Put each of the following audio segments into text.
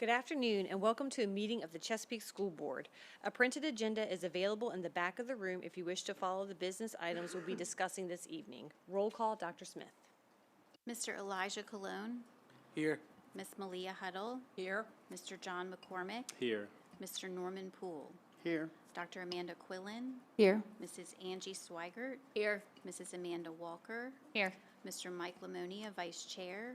Good afternoon and welcome to a meeting of the Chesapeake School Board. A printed agenda is available in the back of the room if you wish to follow the business items we'll be discussing this evening. Roll call, Dr. Smith. Mr. Elijah Colon, Here. Miss Malia Huddle, Here. Mr. John McCormick, Here. Mr. Norman Poole, Here. Dr. Amanda Quillen, Here. Mrs. Angie Swigert, Here. Mrs. Amanda Walker, Here. Mr. Mike Lamonia, Vice Chair,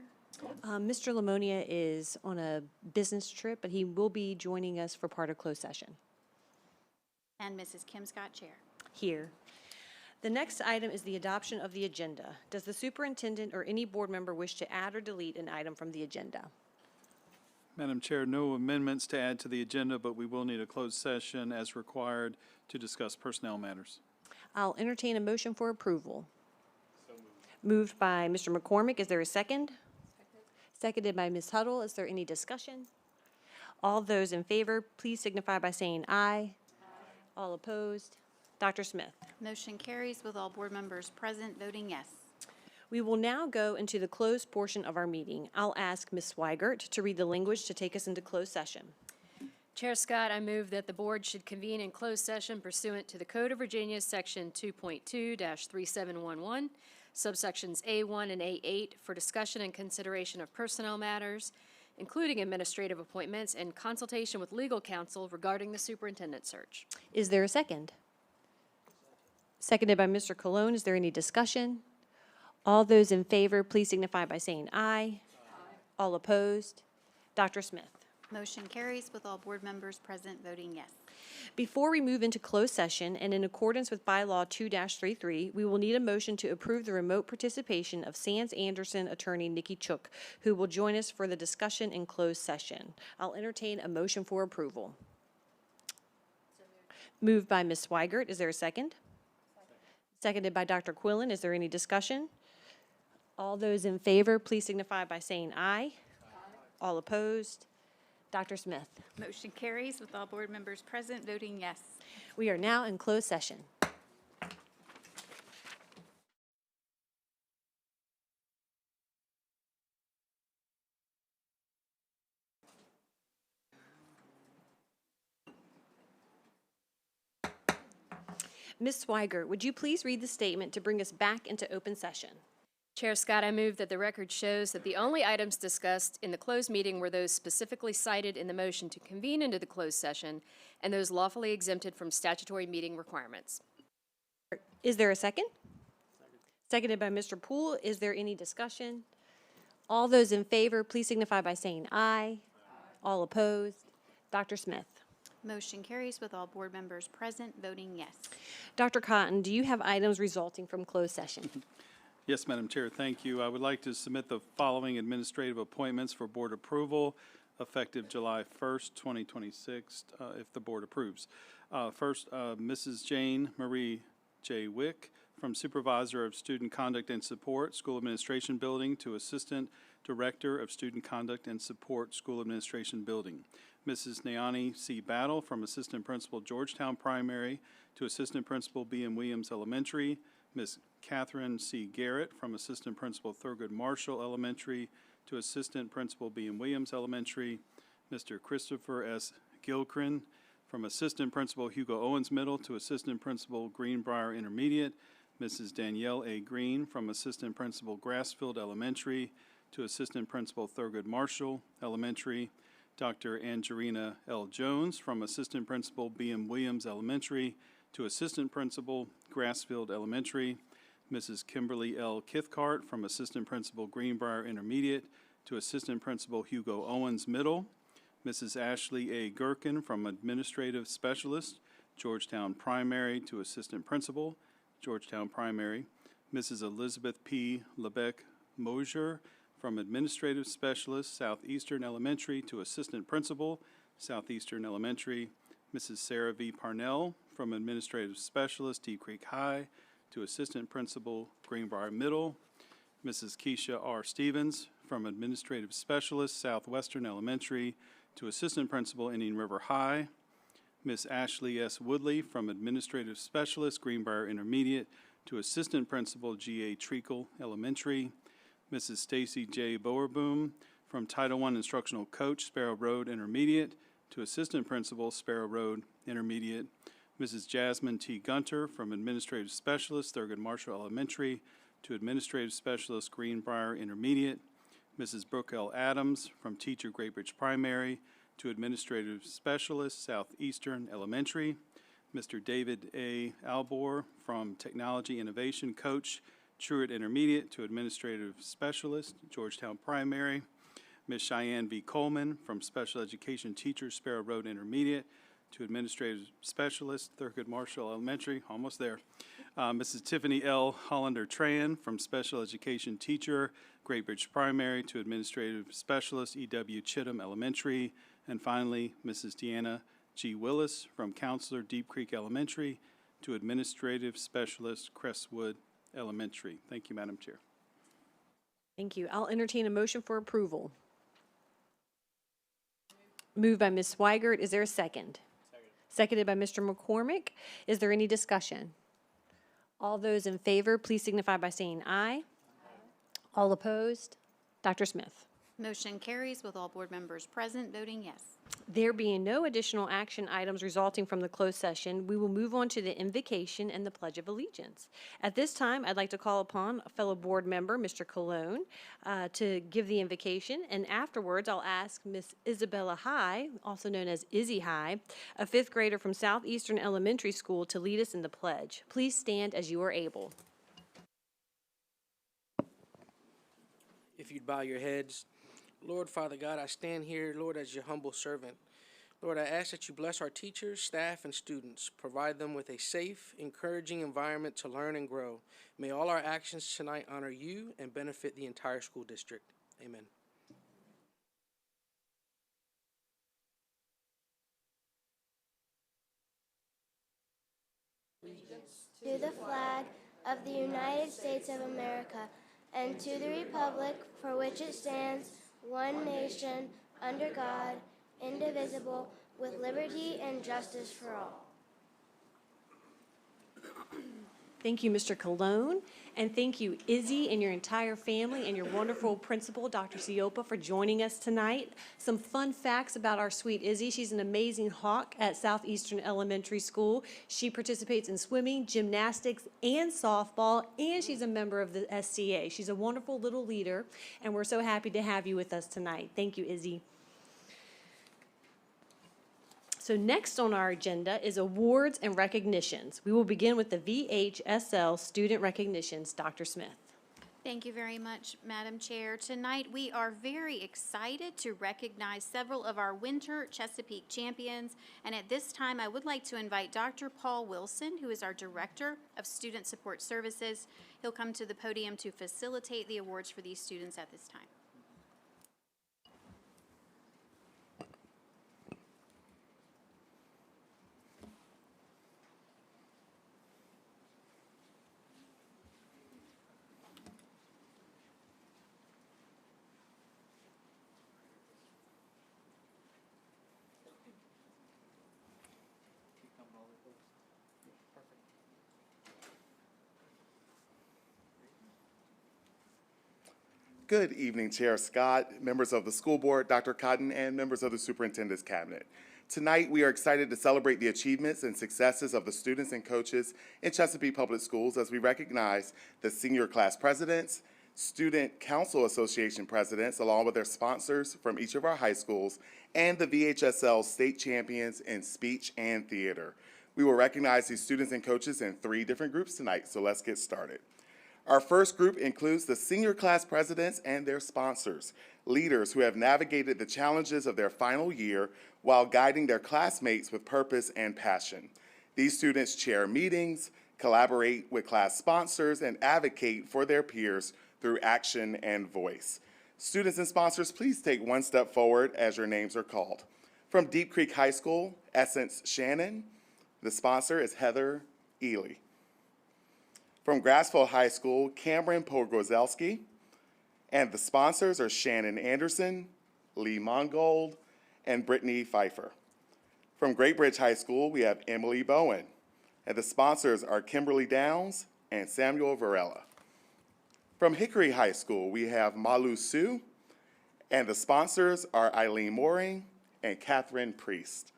Mr. Lamonia is on a business trip, but he will be joining us for part of closed session. and Mrs. Kim Scott, Chair. Here. The next item is the adoption of the agenda. Does the superintendent or any board member wish to add or delete an item from the agenda? Madam Chair, no amendments to add to the agenda, but we will need a closed session as required to discuss personnel matters. I'll entertain a motion for approval. Moved by Mr. McCormick. Is there a second? Seconded by Ms. Huddle. Is there any discussion? All those in favor, please signify by saying aye. All opposed? Dr. Smith. Motion carries with all board members present voting yes. We will now go into the closed portion of our meeting. I'll ask Ms. Swigert to read the language to take us into closed session. Chair Scott, I move that the board should convene in closed session pursuant to the Code of Virginia, Section 2.2-3711, subsections A1 and A8, for discussion and consideration of personnel matters, including administrative appointments, and consultation with legal counsel regarding the superintendent search. Is there a second? Seconded by Mr. Colon. Is there any discussion? All those in favor, please signify by saying aye. All opposed? Dr. Smith. Motion carries with all board members present voting yes. Before we move into closed session, and in accordance with bylaw 2-33, we will need a motion to approve the remote participation of Sands Anderson attorney Nikki Chook, who will join us for the discussion in closed session. I'll entertain a motion for approval. Moved by Ms. Swigert. Is there a second? Seconded by Dr. Quillen. Is there any discussion? All those in favor, please signify by saying aye. All opposed? Dr. Smith. Motion carries with all board members present voting yes. We are now in closed session. Ms. Swigert, would you please read the statement to bring us back into open session? Chair Scott, I move that the record shows that the only items discussed in the closed meeting were those specifically cited in the motion to convene into the closed session and those lawfully exempted from statutory meeting requirements. Is there a second? Seconded by Mr. Poole. Is there any discussion? All those in favor, please signify by saying aye. All opposed? Dr. Smith. Motion carries with all board members present voting yes. Dr. Cotton, do you have items resulting from closed session? Yes, Madam Chair, thank you. I would like to submit the following administrative appointments for board approval effective July 1st, 2026, if the board approves. First, Mrs. Jane Marie J. Wick, from Supervisor of Student Conduct and Support, School Administration Building, to Assistant Director of Student Conduct and Support, School Administration Building. Mrs. Nayani C. Battle, from Assistant Principal, Georgetown Primary, to Assistant Principal, B.M. Williams Elementary. Ms. Catherine C. Garrett, from Assistant Principal, Thurgood Marshall Elementary, to Assistant Principal, B.M. Williams Elementary. Mr. Christopher S. Gilcrin, from Assistant Principal, Hugo Owens Middle, to Assistant Principal, Greenbrier Intermediate. Mrs. Danielle A. Green, from Assistant Principal, Grassfield Elementary, to Assistant Principal, Thurgood Marshall Elementary. Dr. Angelina L. Jones, from Assistant Principal, B.M. Williams Elementary, to Assistant Principal, Grassfield Elementary. Mrs. Kimberly L. Kithcart, from Assistant Principal, Greenbrier Intermediate, to Assistant Principal, Hugo Owens Middle. Mrs. Ashley A. Gherkin, from Administrative Specialist, Georgetown Primary, to Assistant Principal, Georgetown Primary. Mrs. Elizabeth P. Lebec Mosier, from Administrative Specialist, Southeastern Elementary, to Assistant Principal, Southeastern Elementary. Mrs. Sarah V. Parnell, from Administrative Specialist, Deep Creek High, to Assistant Principal, Greenbrier Middle. Mrs. Keisha R. Stevens, from Administrative Specialist, Southwestern Elementary, to Assistant Principal, Indian River High. Ms. Ashley S. Woodley, from Administrative Specialist, Greenbrier Intermediate, to Assistant Principal, G.A. Treacle Elementary. Mrs. Stacy J. Bowerboom, from from Title I instructional coach, Sparrow Road Intermediate, to assistant principal, Sparrow Road Intermediate. Mrs. Jasmine T. Gunter, from administrative specialist, Thurgood Marshall Elementary, to administrative specialist, Greenbrier Intermediate. Mrs. Brooke L. Adams, from teacher, Great Bridge Primary, to administrative specialist, Southeastern Elementary. Mr. David A. Albor, from technology innovation coach, Truett Intermediate, to administrative specialist, Georgetown Primary. Ms. Cheyenne V. Coleman, from special education teacher, Sparrow Road Intermediate, to administrative specialist, Thurgood Marshall Elementary, almost there. Mrs. Tiffany L. Hollander Tran, from special education teacher, Great Bridge Primary, to administrative specialist, E.W. Chittum Elementary. And finally, Mrs. Deanna G. Willis, from counselor, Deep Creek Elementary, to administrative specialist, Crestwood Elementary. Thank you, Madam Chair. Thank you. I'll entertain a motion for approval. Moved by Ms. Swigert. Is there a second? Seconded by Mr. McCormick. Is there any discussion? All those in favor, please signify by saying aye. All opposed? Dr. Smith. Motion carries with all board members present voting yes. There being no additional action items resulting from the closed session, we will move on to the invocation and the Pledge of Allegiance. At this time, I'd like to call upon a fellow board member, Mr. Cologne, to give the invocation, and afterwards I'll ask Miss Isabella High, also known as Izzy High, a fifth grader from Southeastern Elementary School, to lead us in the pledge. Please stand as you are able. If you'd bow your heads. Lord, Father God, I stand here, Lord, as your humble servant. Lord, I ask that you bless our teachers, staff, and students. Provide them with a safe, encouraging environment to learn and grow. May all our actions tonight honor you and benefit the entire school district. Amen. To the flag of the United States of America and to the republic for which it stands, one nation, under God, indivisible, with liberty and justice for all. Thank you, Mr. Cologne, and thank you, Izzy, and your entire family, and your wonderful principal, Dr. Siopa, for joining us tonight. Some fun facts about our sweet Izzy. She's an amazing hawk at Southeastern Elementary School. She participates in swimming, gymnastics, and softball, and she's a member of the SCA. She's a wonderful little leader, and we're so happy to have you with us tonight. Thank you, Izzy. So next on our agenda is awards and recognitions. We will begin with the VHSL student recognitions. Dr. Smith. Thank you very much, Madam Chair. Tonight, we are very excited to recognize several of our winter Chesapeake champions. And at this time, I would like to invite Dr. Paul Wilson, who is our Director of Student Support Services. He'll come to the podium to facilitate the awards for these students at this time. Good evening, Chair Scott, members of the school board, Dr. Cotton, and members of the superintendent's cabinet. Tonight, we are excited to celebrate the achievements and successes of the students and coaches in Chesapeake Public Schools as we recognize the senior class presidents, Student Council Association presidents, along with their sponsors from each of our high schools, and the VHSL state champions in speech and theater. We will recognize these students and coaches in 3 different groups tonight, so let's get started. Our first group includes the senior class presidents and their sponsors, leaders who have navigated the challenges of their final year while guiding their classmates with purpose and passion. These students chair meetings, collaborate with class sponsors, and advocate for their peers through action and voice. Students and sponsors, please take one step forward as your names are called. From Deep Creek High School, Essence Shannon, the sponsor is Heather Ely. From Grassville High School, Cameron Pogorzelski, and the sponsors are Shannon Anderson, Lee Mongold, and Brittany Pfeiffer. From Great Bridge High School, we have Emily Bowen, and the sponsors are Kimberly Downs and Samuel Varela. From Hickory High School, we have Malu Sue, And the sponsors are Eileen Mooring and Catherine Priest.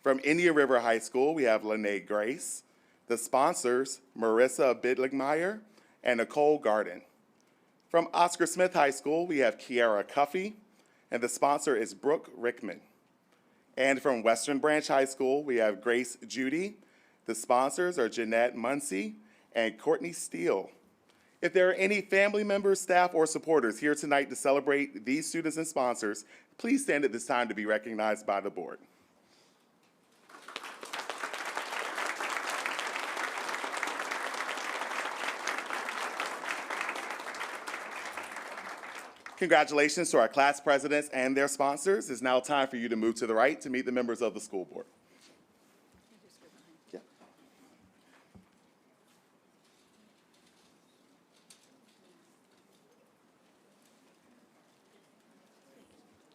From Indian River High School, we have Lene Grace. The sponsors, Marissa Bidligmeyer and Nicole Garden. From Oscar Smith High School, we have Kiara Cuffey, and the sponsor is Brooke Rickman. And from Western Branch High School, we have Grace Judy. The sponsors are Jeanette Muncie and Courtney Steele. If there are any family members, staff, or supporters here tonight to celebrate these students and sponsors, please stand at this time to be recognized by the board. Congratulations to our class presidents and their sponsors. It's now time for you to move to the right to meet the members of the school board. Yeah.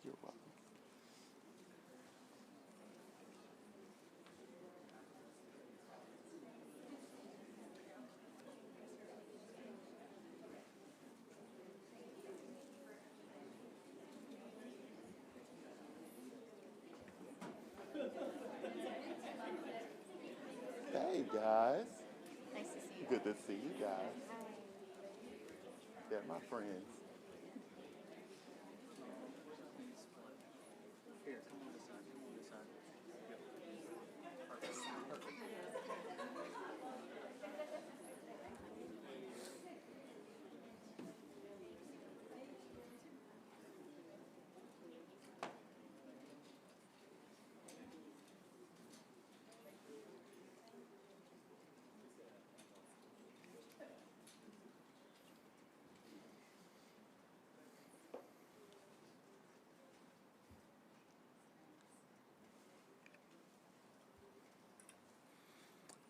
You're welcome. Hey, guys. Nice to see you. Good to see you guys. They're my friends.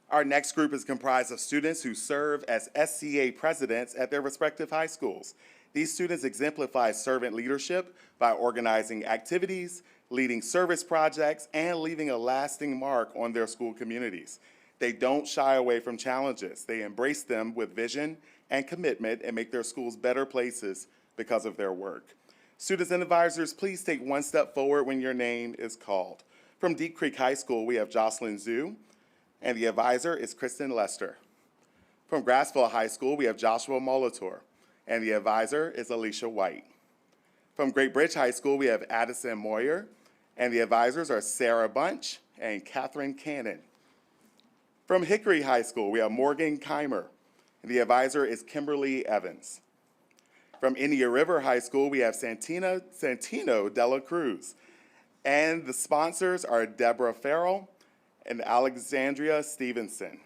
Our next group is comprised of students who serve as SCA presidents at their respective high schools. These students exemplify servant leadership by organizing activities, leading service projects, and leaving a lasting mark on their school communities. They don't shy away from challenges. They embrace them with vision and commitment and make their schools better places because of their work. Students and advisors, please take one step forward when your name is called. From Deep Creek High School, we have Jocelyn Zhu, and the advisor is Kristen Lester. From Grassville High School, we have Joshua Molitor, and the advisor is Alicia White. From Great Bridge High School, we have Addison Moyer, and the advisors are Sarah Bunch and Catherine Cannon. From Hickory High School, we have Morgan Keimer, and the advisor is Kimberly Evans. From Indian River High School, we have Santino Dela Cruz, and the sponsors are Deborah Farrell and Alexandria Stevenson.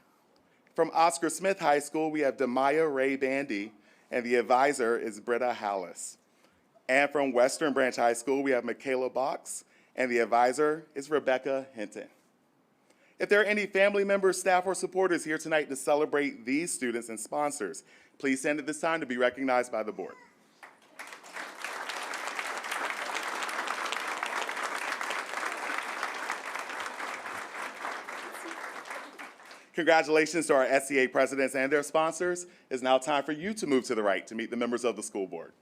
From Oscar Smith High School, we have Demaya Ray Bandy, and the advisor is Britta Hallis. And from Western Branch High School, we have Michaela Box, and the advisor is Rebecca Hinton. If there are any family members, staff, or supporters here tonight to celebrate these students and sponsors, please stand at this time to be recognized by the board. Congratulations to our SCA presidents and their sponsors. It's now time for you to move to the right to meet the members of the school board.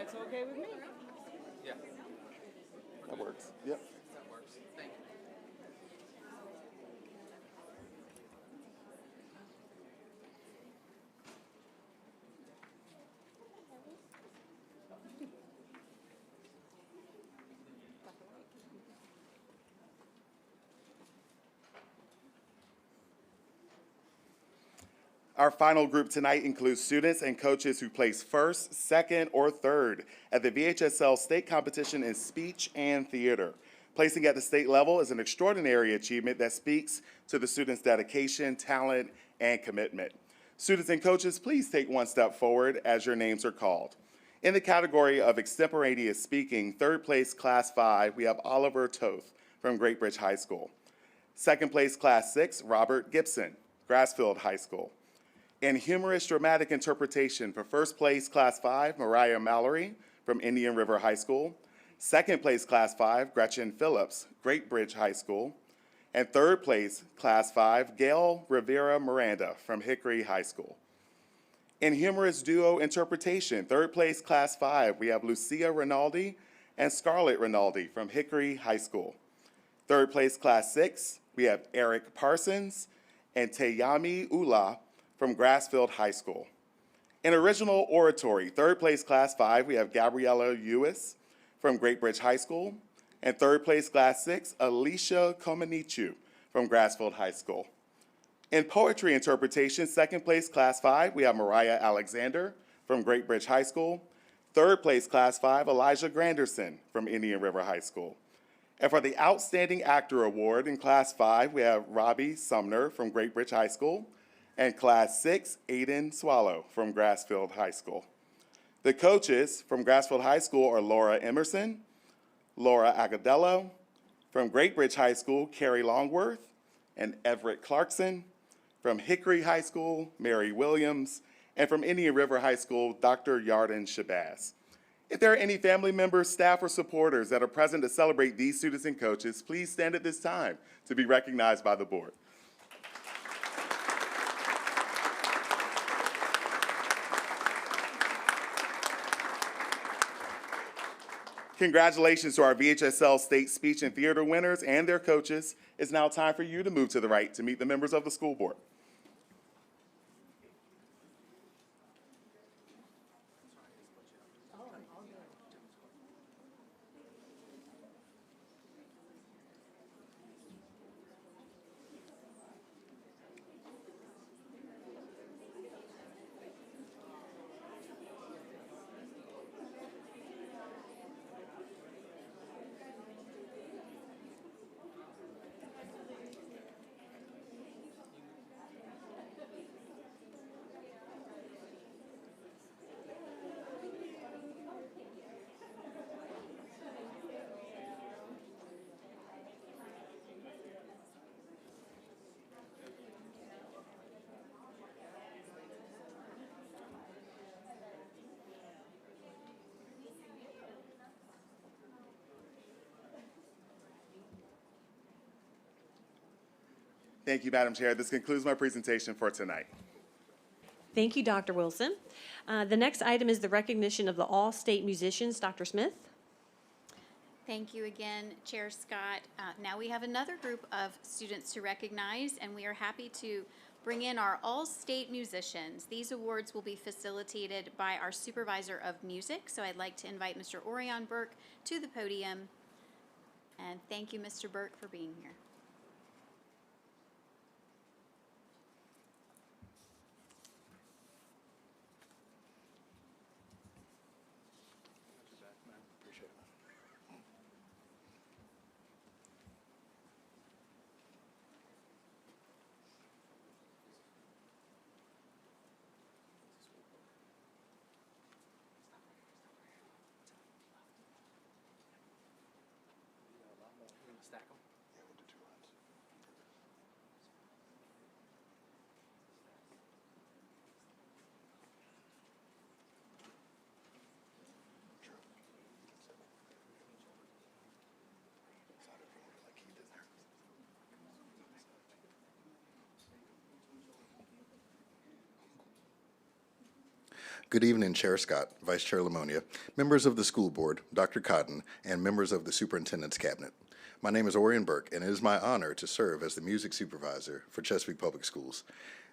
That's okay with me. Yeah, That works. Yep. that works. Thank you. Our final group tonight includes students and coaches who placed first, second, or third at the VHSL state competition in speech and theater. Placing at the state level is an extraordinary achievement that speaks to the students' dedication, talent, and commitment. Students and coaches, please take one step forward as your names are called. In the category of extemporaneous speaking, third place, Class 5, we have Oliver Toth from Great Bridge High School. Second place, Class 6, Robert Gibson, Grassfield High School. In humorous dramatic interpretation, for first place, Class 5, Mariah Mallory from Indian River High School. Second place, Class 5, Gretchen Phillips, Great Bridge High School. And third place, Class 5, Gail Rivera Miranda from Hickory High School. In humorous duo interpretation, third place, Class 5, we have Lucia Rinaldi and Scarlett Rinaldi from Hickory High School. Third place, Class 6, we have Eric Parsons and Teyami Ula from Grassfield High School. In original oratory, third place, Class 5, we have Gabriella Ewis from Great Bridge High School. And third place, Class 6, Alicia Komanichu from Grassfield High School. In poetry interpretation, second place, Class 5, we have Mariah Alexander from Great Bridge High School. Third place, Class 5, Elijah Granderson from Indian River High School. And for the Outstanding Actor Award in Class 5, we have Robbie Sumner from Great Bridge High School. And Class 6, Aiden Swallow from Grassfield High School. The coaches from Grassfield High School are Laura Emerson, Laura Agadello, from Great Bridge High School, Carrie Longworth, and Everett Clarkson, from Hickory High School, Mary Williams, and from Indian River High School, Dr. Yarden Shabazz. If there are any family members, staff, or supporters that are present to celebrate these students and coaches, please stand at this time to be recognized by the board. Congratulations to our VHSL State Speech and Theater winners and their coaches. It's now time for you to move to the right to meet the members of the school board. Thank you, Madam Chair. This concludes my presentation for tonight. Thank you, Dr. Wilson. The next item is the recognition of the All-State Musicians. Dr. Smith? Thank you again, Chair Scott. Now we have another group of students to recognize, and we are happy to bring in our all-state musicians. These awards will be facilitated by our Supervisor of Music, so I'd like to invite Mr. Orion Burke to the podium. And thank you, Mr. Burke, for being here. Good evening, Chair Scott, Vice Chair Lamonia, members of the school board, Dr. Cotton, and members of the superintendent's cabinet. My name is Orion Burke, and it is my honor to serve as the music supervisor for Chesapeake Public Schools.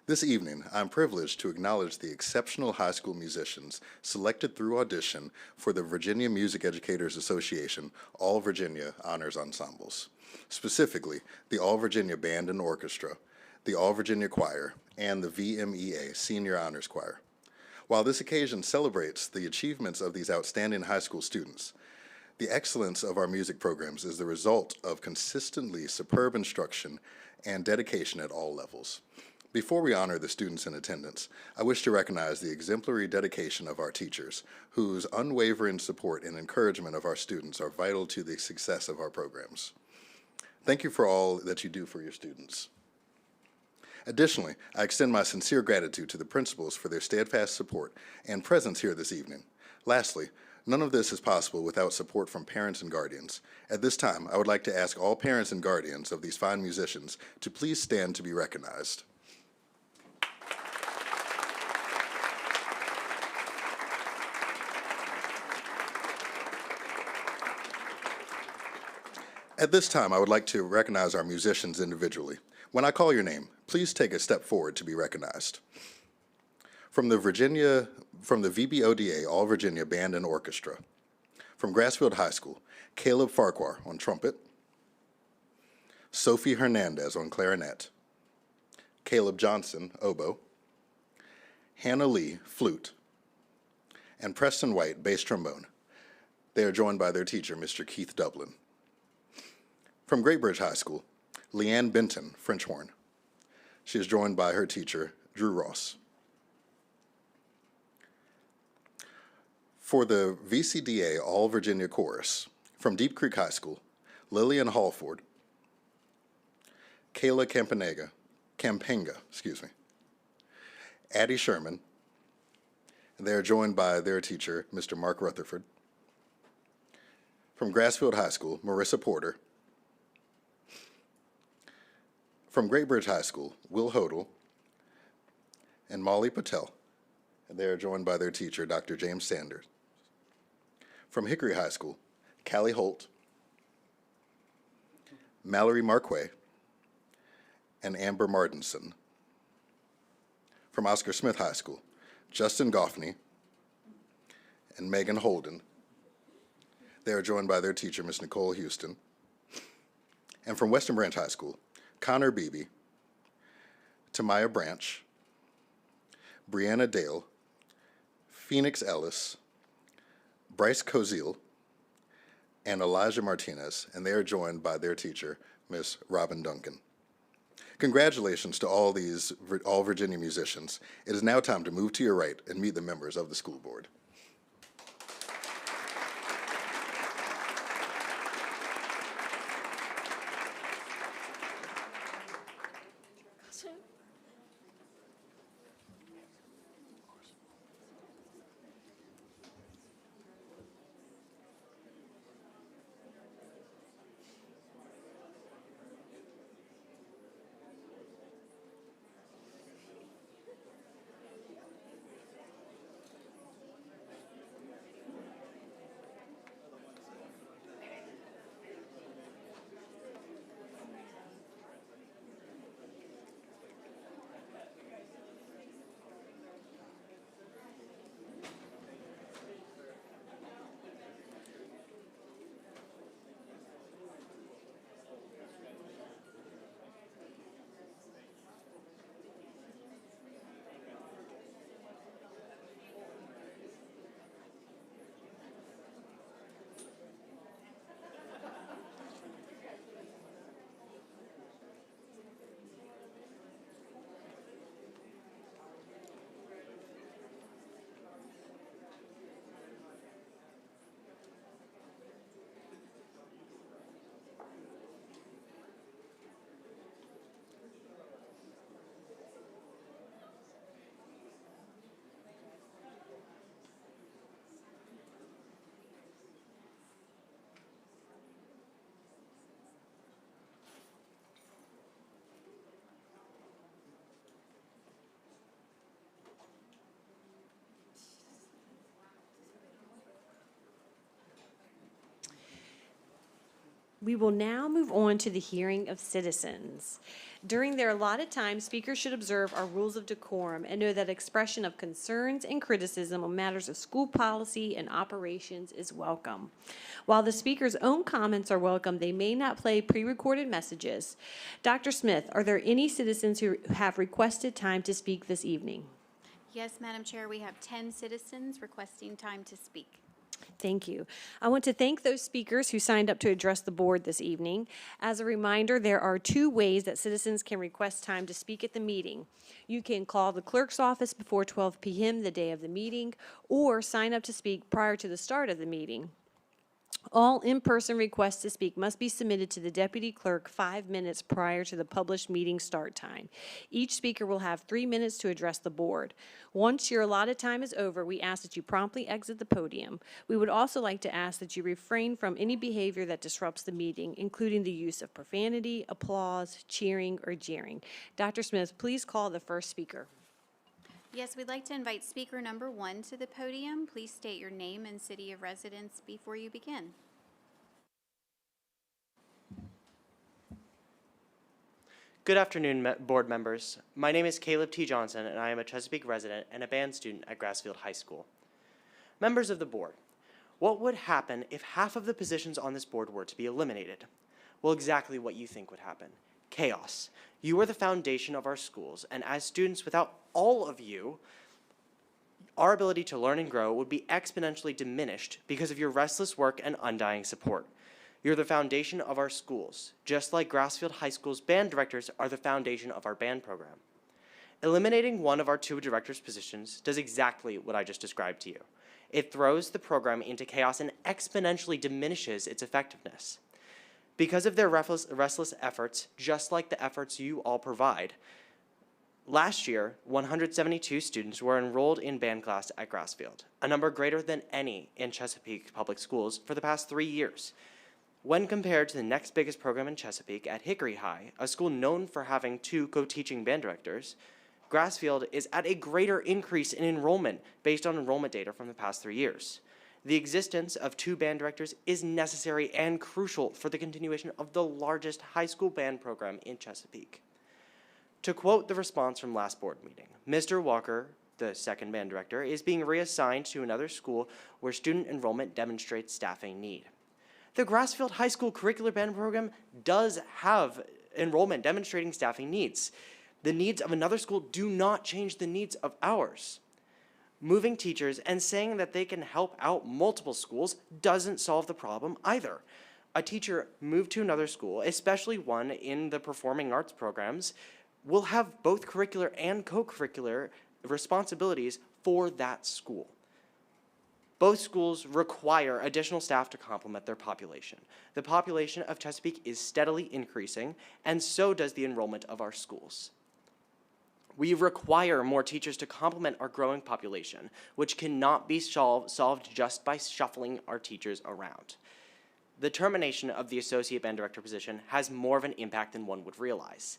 This evening, I'm privileged to acknowledge the exceptional high school musicians selected through audition for the Virginia Music Educators Association All Virginia Honors Ensembles, specifically the All Virginia Band and Orchestra, the All Virginia Choir, and the VMEA Senior Honors Choir. While this occasion celebrates the achievements of these outstanding high school students, The excellence of our music programs is the result of consistently superb instruction and dedication at all levels. Before we honor the students in attendance, I wish to recognize the exemplary dedication of our teachers, whose unwavering support and encouragement of our students are vital to the success of our programs. Thank you for all that you do for your students. Additionally, I extend my sincere gratitude to the principals for their steadfast support and presence here this evening. Lastly, none of this is possible without support from parents and guardians. At this time, I would like to ask all parents and guardians of these fine musicians to please stand to be recognized. At this time, I would like to recognize our musicians individually. When I call your name, please take a step forward to be recognized. From the VBODA All Virginia Band and Orchestra. From Grassfield High School, Caleb Farquhar on trumpet, Sophie Hernandez on clarinet, Caleb Johnson, oboe, Hannah Lee, flute, and Preston White, bass trombone. They are joined by their teacher, Mr. Keith Dublin. From Great Bridge High School, Leanne Benton, French horn. She is joined by her teacher, Drew Ross. For the VCDA All Virginia Chorus, from Deep Creek High School, Lillian Hallford, Kayla Campanga, Addie Sherman, and they are joined by their teacher, Mr. Mark Rutherford. From Grassfield High School, Marissa Porter. From Great Bridge High School, Will Hodel and Molly Patel, and they are joined by their teacher, Dr. James Sanders. From Hickory High School, Callie Holt, Mallory Marquet, and Amber Martinson. From Oscar Smith High School, Justin Goffney and Megan Holden. They are joined by their teacher, Ms. Nicole Houston. And from Western Branch High School, Connor Beebe, Tamaya Branch, Brianna Dale, Phoenix Ellis, Bryce Koziel, and Elijah Martinez, and they are joined by their teacher, Ms. Robin Duncan. Congratulations to all Virginia musicians. It is now time to move to your right and meet the members of the school board. We will now move on to the hearing of citizens. During their allotted time, speakers should observe our rules of decorum and know that expression of concerns and criticism on matters of school policy and operations is welcome. While the speaker's own comments are welcome, they may not play pre-recorded messages. Dr. Smith, are there any citizens who have requested time to speak this evening? Yes, Madam Chair, we have 10 citizens requesting time to speak. Thank you. I want to thank those speakers who signed up to address the board this evening. As a reminder, there are 2 ways that citizens can request time to speak at the meeting. You can call the clerk's office before 12 p.m. the day of the meeting, or sign up to speak prior to the start of the meeting. All in-person requests to speak must be submitted to the deputy clerk 5 minutes prior to the published meeting start time. Each speaker will have 3 minutes to address the board. Once your allotted time is over, we ask that you promptly exit the podium. We would also like to ask that you refrain from any behavior that disrupts the meeting, including the use of profanity, applause, cheering, or jeering. Dr. Smith, please call the first speaker. Yes, we'd like to invite speaker number 1 to the podium. Please state your name and city of residence before you begin. Good afternoon, board members. My name is Caleb T. Johnson, and I am a Chesapeake resident and a band student at Grassfield High School. Members of the board, what would happen if half of the positions on this board were to be eliminated? Well, exactly what you think would happen. Chaos. You are the foundation of our schools, and as students, without all of you, our ability to learn and grow would be exponentially diminished because of your restless work and undying support. You're the foundation of our schools, just like Grassfield High School's band directors are the foundation of our band program. Eliminating one of our 2 directors' positions does exactly what I just described to you. It throws the program into chaos and exponentially diminishes its effectiveness. Because of their restless efforts, just like the efforts you all provide, last year, 172 students were enrolled in band class at Grassfield, a number greater than any in Chesapeake Public Schools for the past 3 years. When compared to the next biggest program in Chesapeake at Hickory High, a school known for having 2 co-teaching band directors, Grassfield is at a greater increase in enrollment based on enrollment data from the past 3 years. The existence of 2 band directors is necessary and crucial for the continuation of the largest high school band program in Chesapeake. To quote the response from last board meeting, Mr. Walker, the second band director, is being reassigned to another school where student enrollment demonstrates staffing need. The Grassfield High School curricular band program does have enrollment demonstrating staffing needs. The needs of another school do not change the needs of ours. Moving teachers and saying that they can help out multiple schools doesn't solve the problem either. A teacher moved to another school, especially one in the performing arts programs, will have both curricular and co-curricular responsibilities for that school. Both schools require additional staff to complement their population. The population of Chesapeake is steadily increasing, and so does the enrollment of our schools. We require more teachers to complement our growing population, which cannot be solved just by shuffling our teachers around. The termination of the associate band director position has more of an impact than one would realize.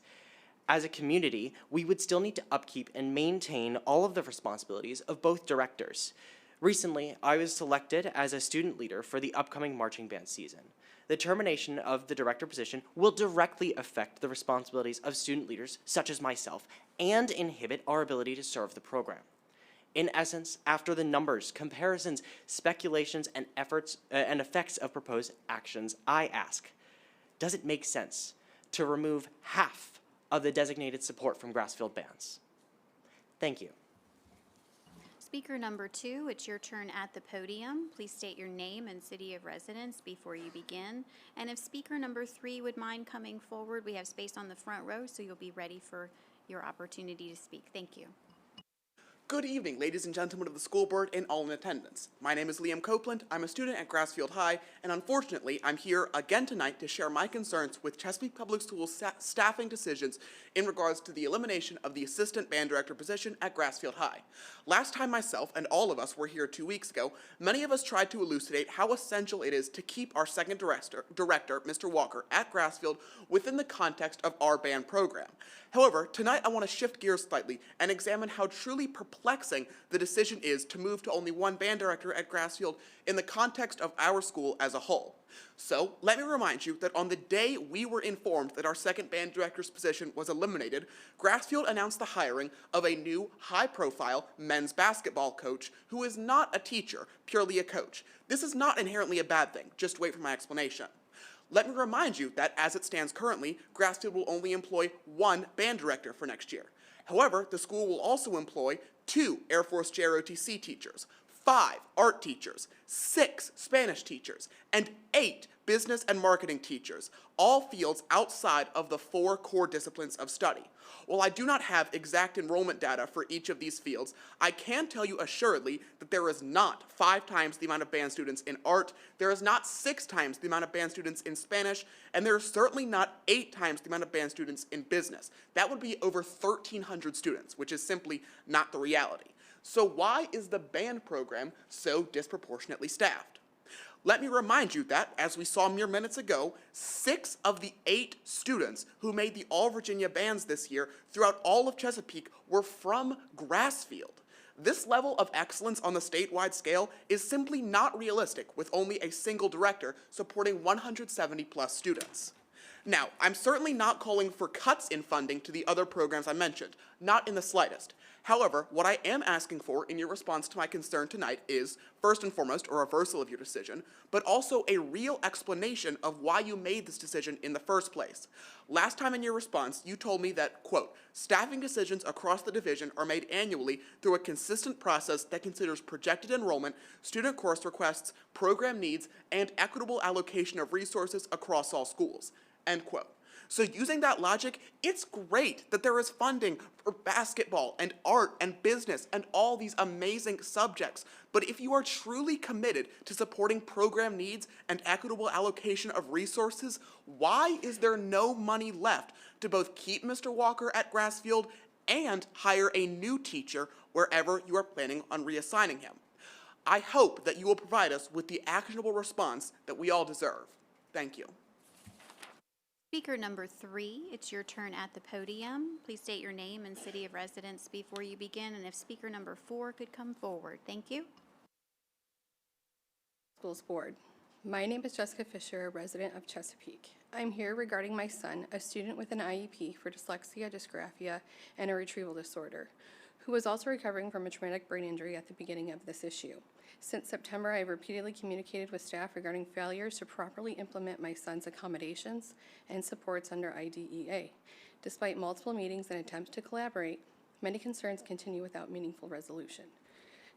As a community, we would still need to upkeep and maintain all of the responsibilities of both directors. Recently, I was selected as a student leader for the upcoming marching band season. The termination of the director position will directly affect the responsibilities of student leaders such as myself and inhibit our ability to serve the program. In essence, after the numbers, comparisons, speculations, and effects of proposed actions, I ask, does it make sense to remove half of the designated support from Grassfield bands? Thank you. Speaker number 2, it's your turn at the podium. Please state your name and city of residence before you begin. And if speaker number 3 would mind coming forward, we have space on the front row, so you'll be ready for your opportunity to speak. Thank you. Good evening, ladies and gentlemen of the school board and all in attendance. My name is Liam Copeland. I'm a student at Grassfield High, and unfortunately, I'm here again tonight to share my concerns with Chesapeake Public Schools staffing decisions in regards to the elimination of the assistant band director position at Grassfield High. Last time myself and all of us were here 2 weeks ago, many of us tried to elucidate how essential it is to keep our second director, Mr. Walker, at Grassfield within the context of our band program. However, tonight I want to shift gears slightly and examine how truly perplexing the decision is to move to only one band director at Grassfield in the context of our school as a whole. So, let me remind you that on the day we were informed that our second band director's position was eliminated, Grassfield announced the hiring of a new high-profile men's basketball coach who is not a teacher, purely a coach. This is not inherently a bad thing. Just wait for my explanation. Let me remind you that as it stands currently, Grassfield will only employ one band director for next year. However, the school will also employ 2 Air Force JROTC teachers, 5 art teachers, 6 Spanish teachers, and 8 business and marketing teachers, all fields outside of the 4 core disciplines of study. While I do not have exact enrollment data for each of these fields, I can tell you assuredly that there is not 5 times the amount of band students in art, there is not 6 times the amount of band students in Spanish, and there is certainly not 8 times the amount of band students in business. That would be over 1,300 students, which is simply not the reality. So why is the band program so disproportionately staffed? Let me remind you that, as we saw mere minutes ago, 6 of the 8 students who made the All-Virginia bands this year throughout all of Chesapeake were from Grassfield. This level of excellence on the statewide scale is simply not realistic with only a single director supporting 170+ students. Now, I'm certainly not calling for cuts in funding to the other programs I mentioned, not in the slightest. However, what I am asking for in your response to my concern tonight is, first and foremost, a reversal of your decision, but also a real explanation of why you made this decision in the first place. Last time in your response, you told me that, quote, staffing decisions across the division are made annually through a consistent process that considers projected enrollment, student course requests, program needs, and equitable allocation of resources across all schools, end quote. So using that logic, it's great that there is funding for basketball and art and business and all these amazing subjects. But if you are truly committed to supporting program needs and equitable allocation of resources, why is there no money left to both keep Mr. Walker at Grassfield and hire a new teacher wherever you are planning on reassigning him? I hope that you will provide us with the actionable response that we all deserve. Thank you. Speaker number 3, it's your turn at the podium. Please state your name and city of residence before you begin, and if speaker number 4 could come forward. Thank you. Schools Board. My name is Jessica Fisher, a resident of Chesapeake. I'm here regarding my son, a student with an IEP for dyslexia, dysgraphia, and a retrieval disorder, who was also recovering from a traumatic brain injury at the beginning of this issue. Since September, I have repeatedly communicated with staff regarding failures to properly implement my son's accommodations and supports under IDEA. Despite multiple meetings and attempts to collaborate, many concerns continue without meaningful resolution.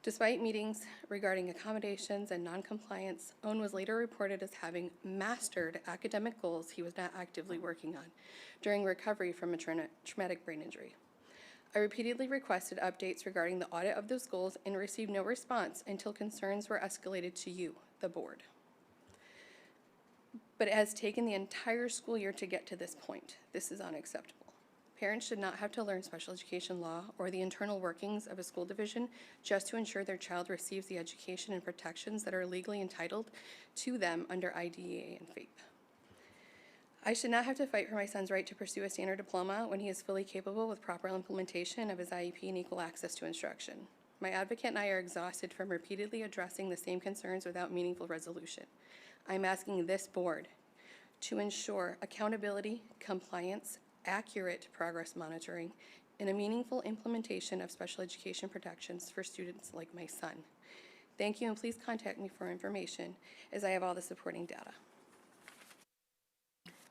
Despite meetings regarding accommodations and noncompliance, Owen was later reported as having mastered academic goals he was not actively working on during recovery from a traumatic brain injury. I repeatedly requested updates regarding the audit of those goals and received no response until concerns were escalated to you, the board. But it has taken the entire school year to get to this point. This is unacceptable. Parents should not have to learn special education law or the internal workings of a school division just to ensure their child receives the education and protections that are legally entitled to them under IDEA and FAPE. I should not have to fight for my son's right to pursue a standard diploma when he is fully capable with proper implementation of his IEP and equal access to instruction. My advocate and I are exhausted from repeatedly addressing the same concerns without meaningful resolution. I'm asking this board to ensure accountability, compliance, accurate progress monitoring, and a meaningful implementation of special education protections for students like my son. Thank you, and please contact me for information as I have all the supporting data.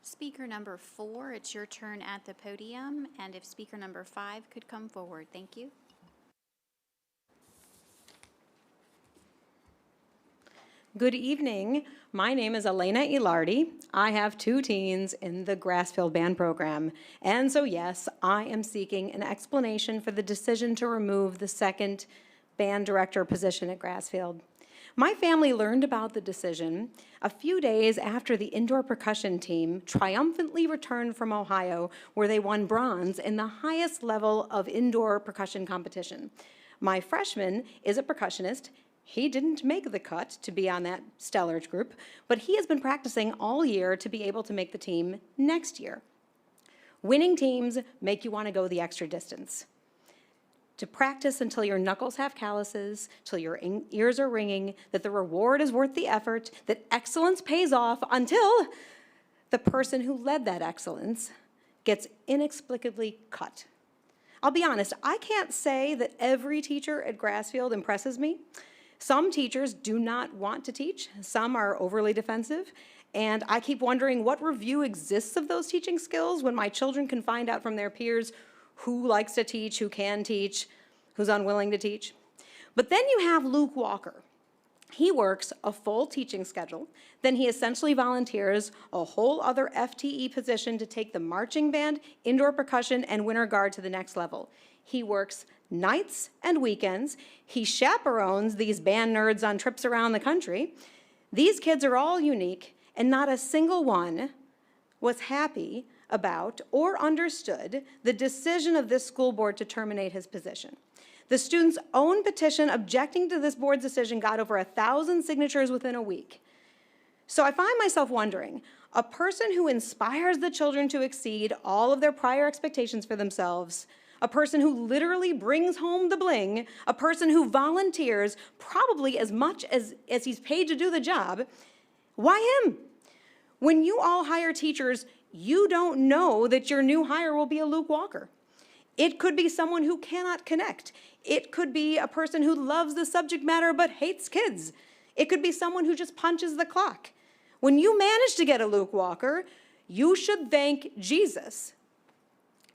Speaker number 4, it's your turn at the podium, and if speaker number 5 could come forward. Thank you. Good evening. My name is Elena Ilardi. I have 2 teens in the Grassfield Band program. And so, yes, I am seeking an explanation for the decision to remove the second band director position at Grassfield. My family learned about the decision a few days after the indoor percussion team triumphantly returned from Ohio, where they won bronze in the highest level of indoor percussion competition. My freshman is a percussionist. He didn't make the cut to be on that stellar group, but he has been practicing all year to be able to make the team next year. Winning teams make you want to go the extra distance. To practice until your knuckles have calluses, till your ears are ringing, that the reward is worth the effort, that excellence pays off until the person who led that excellence gets inexplicably cut. I'll be honest, I can't say that every teacher at Grassfield impresses me. Some teachers do not want to teach, some are overly defensive, and I keep wondering what review exists of those teaching skills when my children can find out from their peers who likes to teach, who can teach, who's unwilling to teach. But then you have Luke Walker. He works a full teaching schedule, then he essentially volunteers a whole other FTE position to take the marching band, indoor percussion, and winter guard to the next level. He works nights and weekends. He chaperones these band nerds on trips around the country. These kids are all unique, and not a single one was happy about or understood the decision of this school board to terminate his position. The students' own petition objecting to this board's decision got over 1,000 signatures within a week. So I find myself wondering, a person who inspires the children to exceed all of their prior expectations for themselves, a person who literally brings home the bling, a person who volunteers probably as much as he's paid to do the job, why him? When you all hire teachers, you don't know that your new hire will be a Luke Walker. It could be someone who cannot connect. It could be a person who loves the subject matter but hates kids. It could be someone who just punches the clock. When you manage to get a Luke Walker, you should thank Jesus.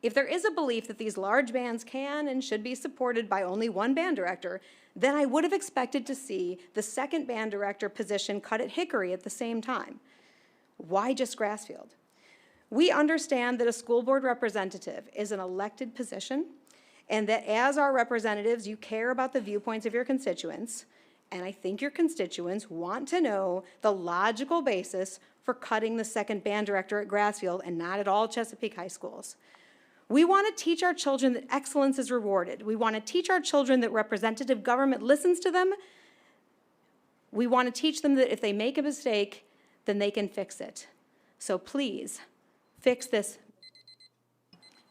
If there is a belief that these large bands can and should be supported by only one band director, then I would have expected to see the second band director position cut at Hickory at the same time. Why just Grassfield? We understand that a school board representative is an elected position, and that as our representatives, you care about the viewpoints of your constituents, and I think your constituents want to know the logical basis for cutting the second band director at Grassfield and not at all Chesapeake high schools. We want to teach our children that excellence is rewarded. We want to teach our children that representative government listens to them. We want to teach them that if they make a mistake, then they can fix it. So please, fix this.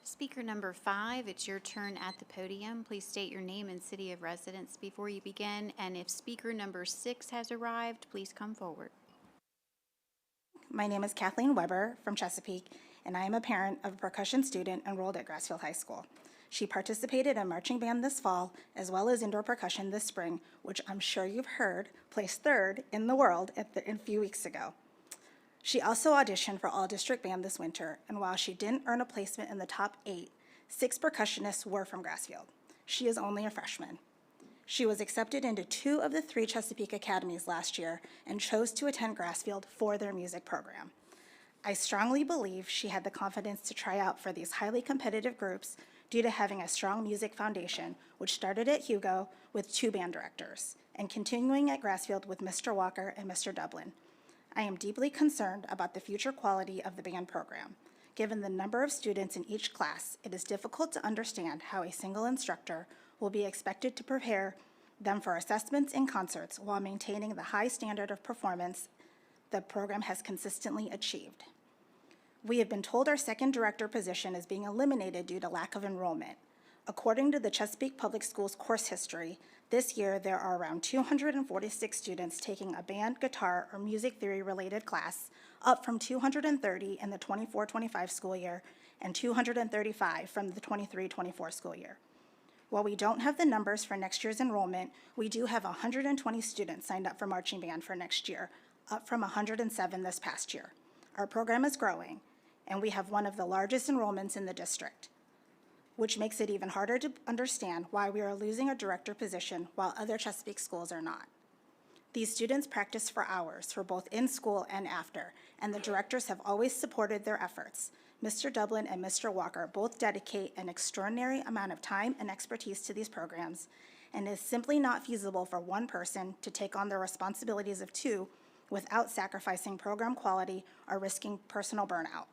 Speaker number 5, it's your turn at the podium. Please state your name and city of residence before you begin. And if speaker number 6 has arrived, please come forward. My name is Kathleen Weber from Chesapeake, and I am a parent of a percussion student enrolled at Grassfield High School. She participated in marching band this fall, as well as indoor percussion this spring, which I'm sure you've heard placed 3rd in the world a few weeks ago. She also auditioned for all-district band this winter, and while she didn't earn a placement in the top 8, 6 percussionists were from Grassfield. She is only a freshman. She was accepted into 2 of the 3 Chesapeake academies last year and chose to attend Grassfield for their music program. I strongly believe she had the confidence to try out for these highly competitive groups due to having a strong music foundation, which started at Hugo with 2 band directors, and continuing at Grassfield with Mr. Walker and Mr. Dublin. I am deeply concerned about the future quality of the band program. Given the number of students in each class, it is difficult to understand how a single instructor will be expected to prepare them for assessments and concerts while maintaining the high standard of performance the program has consistently achieved. We have been told our second director position is being eliminated due to lack of enrollment. According to the Chesapeake Public Schools course history, this year there are around 246 students taking a band, guitar, or music theory-related class, up from 230 in the 24-25 school year and 235 from the 23-24 school year. While we don't have the numbers for next year's enrollment, we do have 120 students signed up for marching band for next year, up from 107 this past year. Our program is growing, and we have one of the largest enrollments in the district, which makes it even harder to understand why we are losing a director position while other Chesapeake schools are not. These students practice for hours for both in school and after, and the directors have always supported their efforts. Mr. Dublin and Mr. Walker both dedicate an extraordinary amount of time and expertise to these programs, and it is simply not feasible for one person to take on the responsibilities of 2 without sacrificing program quality or risking personal burnout.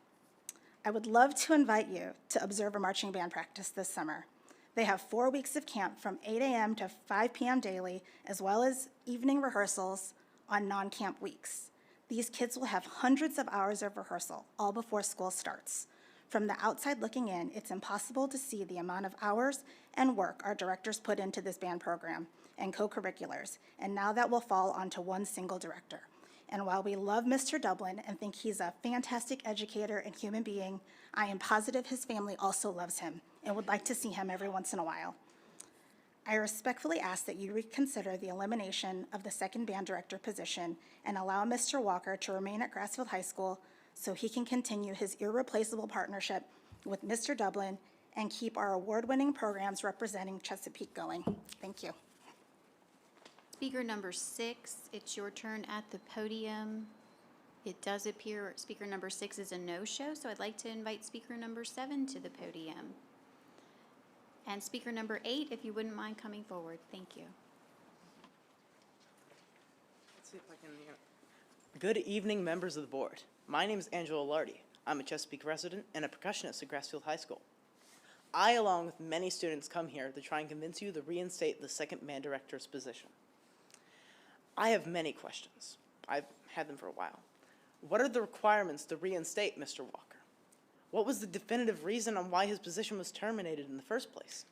I would love to invite you to observe a marching band practice this summer. They have 4 weeks of camp from 8 a.m. to 5 p.m. daily, as well as evening rehearsals on non-camp weeks. These kids will have hundreds of hours of rehearsal, all before school starts. From the outside looking in, it's impossible to see the amount of hours and work our directors put into this band program and co-curriculars, and now that will fall onto one single director. And while we love Mr. Dublin and think he's a fantastic educator and human being, I am positive his family also loves him and would like to see him every once in a while. I respectfully ask that you reconsider the elimination of the second band director position and allow Mr. Walker to remain at Grassfield High School so he can continue his irreplaceable partnership with Mr. Dublin and keep our award-winning programs representing Chesapeake going. Thank you. Speaker number 6, it's your turn at the podium. It does appear speaker number 6 is a no-show, so I'd like to invite speaker number 7 to the podium. And speaker number 8, if you wouldn't mind coming forward. Thank you. Let's see if I can. Good evening, members of the board. My name is Angelo Lardy. I'm a Chesapeake resident and a percussionist at Grassfield High School. I, along with many students, come here to try and convince you to reinstate the second band director's position. I have many questions. I've had them for a while. What are the requirements to reinstate Mr. Walker? What was the definitive reason on why his position was terminated in the first place?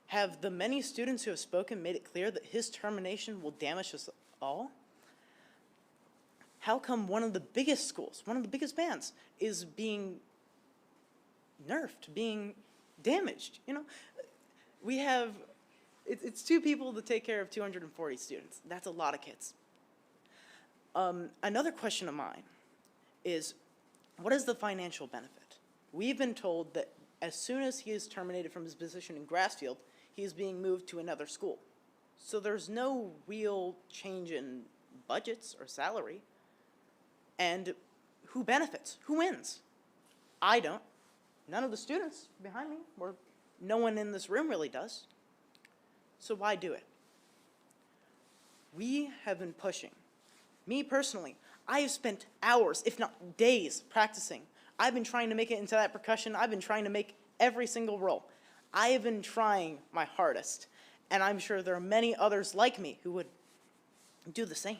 Have the many students who have spoken made it clear that his termination will damage us all? How come one of the biggest schools, one of the biggest bands, is being nerfed, being damaged? You know, we have, it's 2 people to take care of 240 students. That's a lot of kids. Another question of mine is, what is the financial benefit? We've been told that as soon as he is terminated from his position in Grassfield, he is being moved to another school. So there's no real change in budgets or salary. And who benefits? Who wins? I don't. None of the students behind me, or no one in this room really does. So why do it? We have been pushing. Me personally, I have spent hours, if not days, practicing. I've been trying to make it into that percussion. I've been trying to make every single roll. I have been trying my hardest, and I'm sure there are many others like me who would do the same.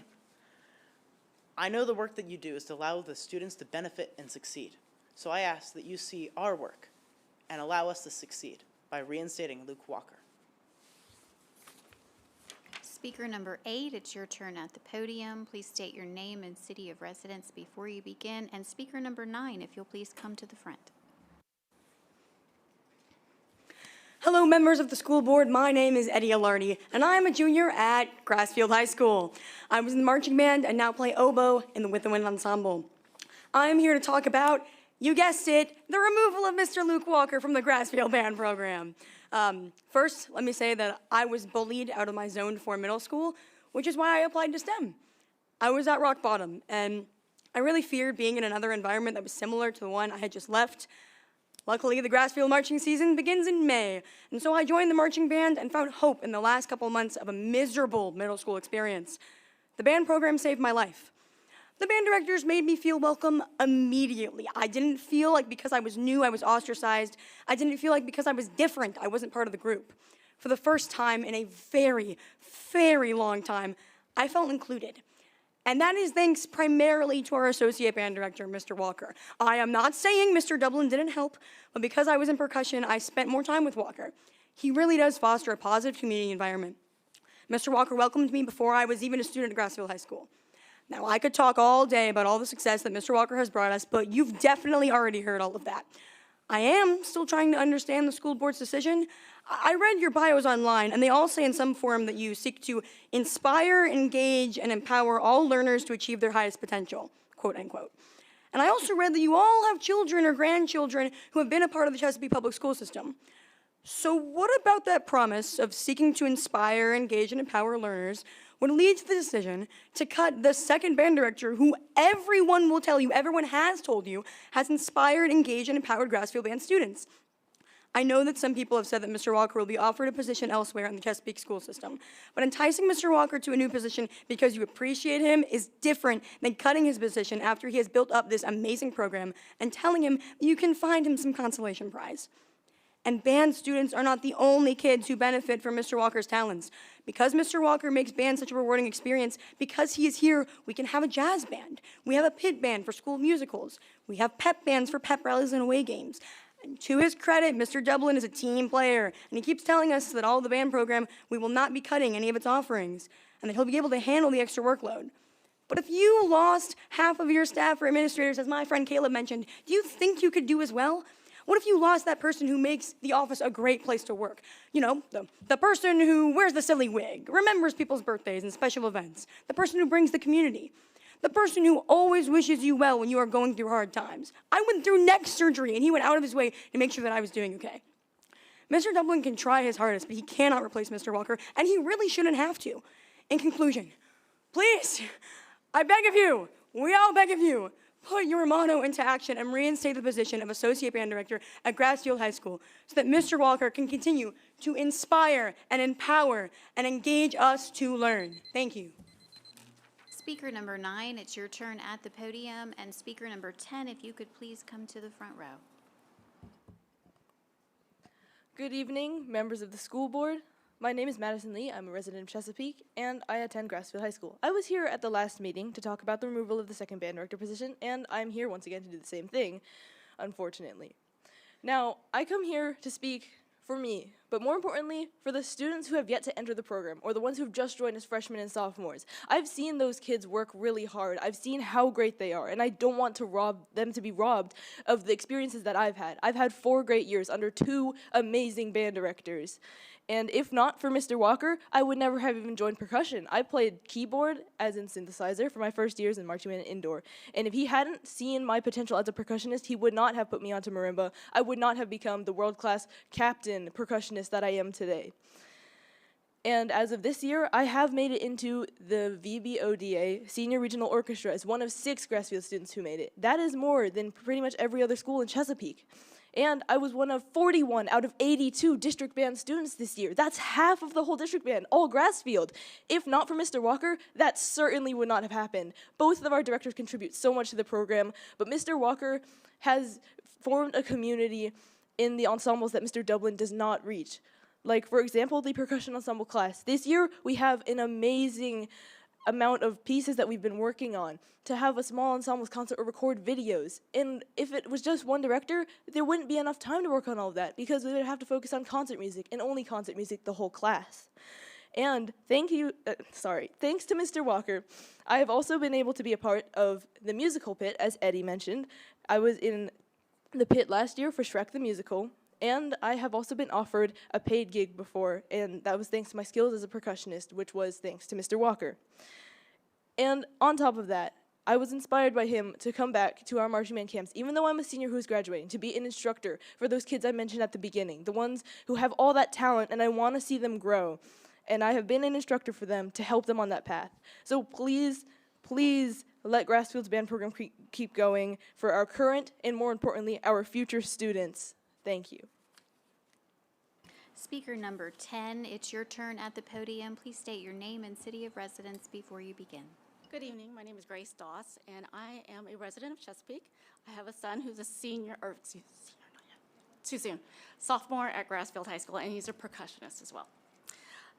I know the work that you do is to allow the students to benefit and succeed. So I ask that you see our work and allow us to succeed by reinstating Luke Walker. Speaker number 8, it's your turn at the podium. Please state your name and city of residence before you begin. And speaker number 9, if you'll please come to the front. Hello, members of the school board. My name is Eddie Alardi, and I am a junior at Grassfield High School. I was in the marching band and now play oboe in the With the Wind ensemble. I am here to talk about, you guessed it, the removal of Mr. Luke Walker from the Grassfield band program. First, let me say that I was bullied out of my Zone 4 middle school, which is why I applied to STEM. I was at rock bottom, and I really feared being in another environment that was similar to the one I had just left. Luckily, the Grassfield marching season begins in May, and so I joined the marching band and found hope in the last couple months of a miserable middle school experience. The band program saved my life. The band directors made me feel welcome immediately. I didn't feel like because I was new, I was ostracized. I didn't feel like because I was different, I wasn't part of the group. For the first time in a very, very long time, I felt included. And that is thanks primarily to our associate band director, Mr. Walker. I am not saying Mr. Dublin didn't help, but because I was in percussion, I spent more time with Walker. He really does foster a positive community environment. Mr. Walker welcomed me before I was even a student at Grassfield High School. Now, I could talk all day about all the success that Mr. Walker has brought us, but you've definitely already heard all of that. I am still trying to understand the school board's decision. I read your bios online, and they all say in some form that you seek to inspire, engage, and empower all learners to achieve their highest potential, quote unquote. And I also read that you all have children or grandchildren who have been a part of the Chesapeake Public School System. So what about that promise of seeking to inspire, engage, and empower learners would lead to the decision to cut the second band director who everyone will tell you, everyone has told you, has inspired, engaged, and empowered Grassfield band students? I know that some people have said that Mr. Walker will be offered a position elsewhere in the Chesapeake school system, but enticing Mr. Walker to a new position because you appreciate him is different than cutting his position after he has built up this amazing program and telling him that you can find him some consolation prize. And band students are not the only kids who benefit from Mr. Walker's talents. Because Mr. Walker makes band such a rewarding experience, because he is here, we can have a jazz band. We have a pit band for school musicals. We have pep bands for pep rallies and away games. And to his credit, Mr. Dublin is a team player, and he keeps telling us that all of the band program, we will not be cutting any of its offerings, and that he'll be able to handle the extra workload. But if you lost half of your staff or administrators, as my friend Caleb mentioned, do you think you could do as well? What if you lost that person who makes the office a great place to work? You know, the person who wears the silly wig, remembers people's birthdays and special events, the person who brings the community, the person who always wishes you well when you are going through hard times. I went through neck surgery, and he went out of his way to make sure that I was doing okay. Mr. Dublin can try his hardest, but he cannot replace Mr. Walker, and he really shouldn't have to. In conclusion, please, I beg of you, we all beg of you, put your motto into action and reinstate the position of Associate Band Director at Grassfield High School so that Mr. Walker can continue to inspire and empower and engage us to learn. Thank you. Speaker number 9, it's your turn at the podium, and speaker number 10, if you could please come to the front row. Good evening, members of the school board. My name is Madison Lee. I'm a resident of Chesapeake, and I attend Grassfield High School. I was here at the last meeting to talk about the removal of the second band director position, and I'm here once again to do the same thing, unfortunately. Now, I come here to speak for me, but more importantly, for the students who have yet to enter the program, or the ones who have just joined as freshmen and sophomores. I've seen those kids work really hard. I've seen how great they are, and I don't want to them to be robbed of the experiences that I've had. I've had 4 great years under 2 amazing band directors. And if not for Mr. Walker, I would never have even joined percussion. I played keyboard, as in synthesizer, for my first years in marching band and indoor. And if he hadn't seen my potential as a percussionist, he would not have put me onto marimba. I would not have become the world-class captain percussionist that I am today. And as of this year, I have made it into the VBODA Senior Regional Orchestra as one of 6 Grassfield students who made it. That is more than pretty much every other school in Chesapeake. And I was one of 41 out of 82 district band students this year. That's half of the whole district band, all Grassfield. If not for Mr. Walker, that certainly would not have happened. Both of our directors contribute so much to the program, but Mr. Walker has formed a community in the ensembles that Mr. Dublin does not reach. Like, for example, the percussion ensemble class. This year, we have an amazing amount of pieces that we've been working on to have a small ensembles concert or record videos. And if it was just one director, there wouldn't be enough time to work on all of that because we would have to focus on concert music and only concert music the whole class. And thanks to Mr. Walker, I have also been able to be a part of the musical pit, as Eddie mentioned. I was in the pit last year for Shrek the Musical, and I have also been offered a paid gig before, and that was thanks to my skills as a percussionist, which was thanks to Mr. Walker. And on top of that, I was inspired by him to come back to our marching band camps, even though I'm a senior who's graduating, to be an instructor for those kids I mentioned at the beginning, the ones who have all that talent, and I want to see them grow. And I have been an instructor for them to help them on that path. So please, please let Grassfield's band program keep going for our current and, more importantly, our future students. Thank you. Speaker number 10, it's your turn at the podium. Please state your name and city of residence before you begin. Good evening. My name is Grace Doss, and I am a resident of Chesapeake. I have a son who's a sophomore at Grassfield High School, and he's a percussionist as well.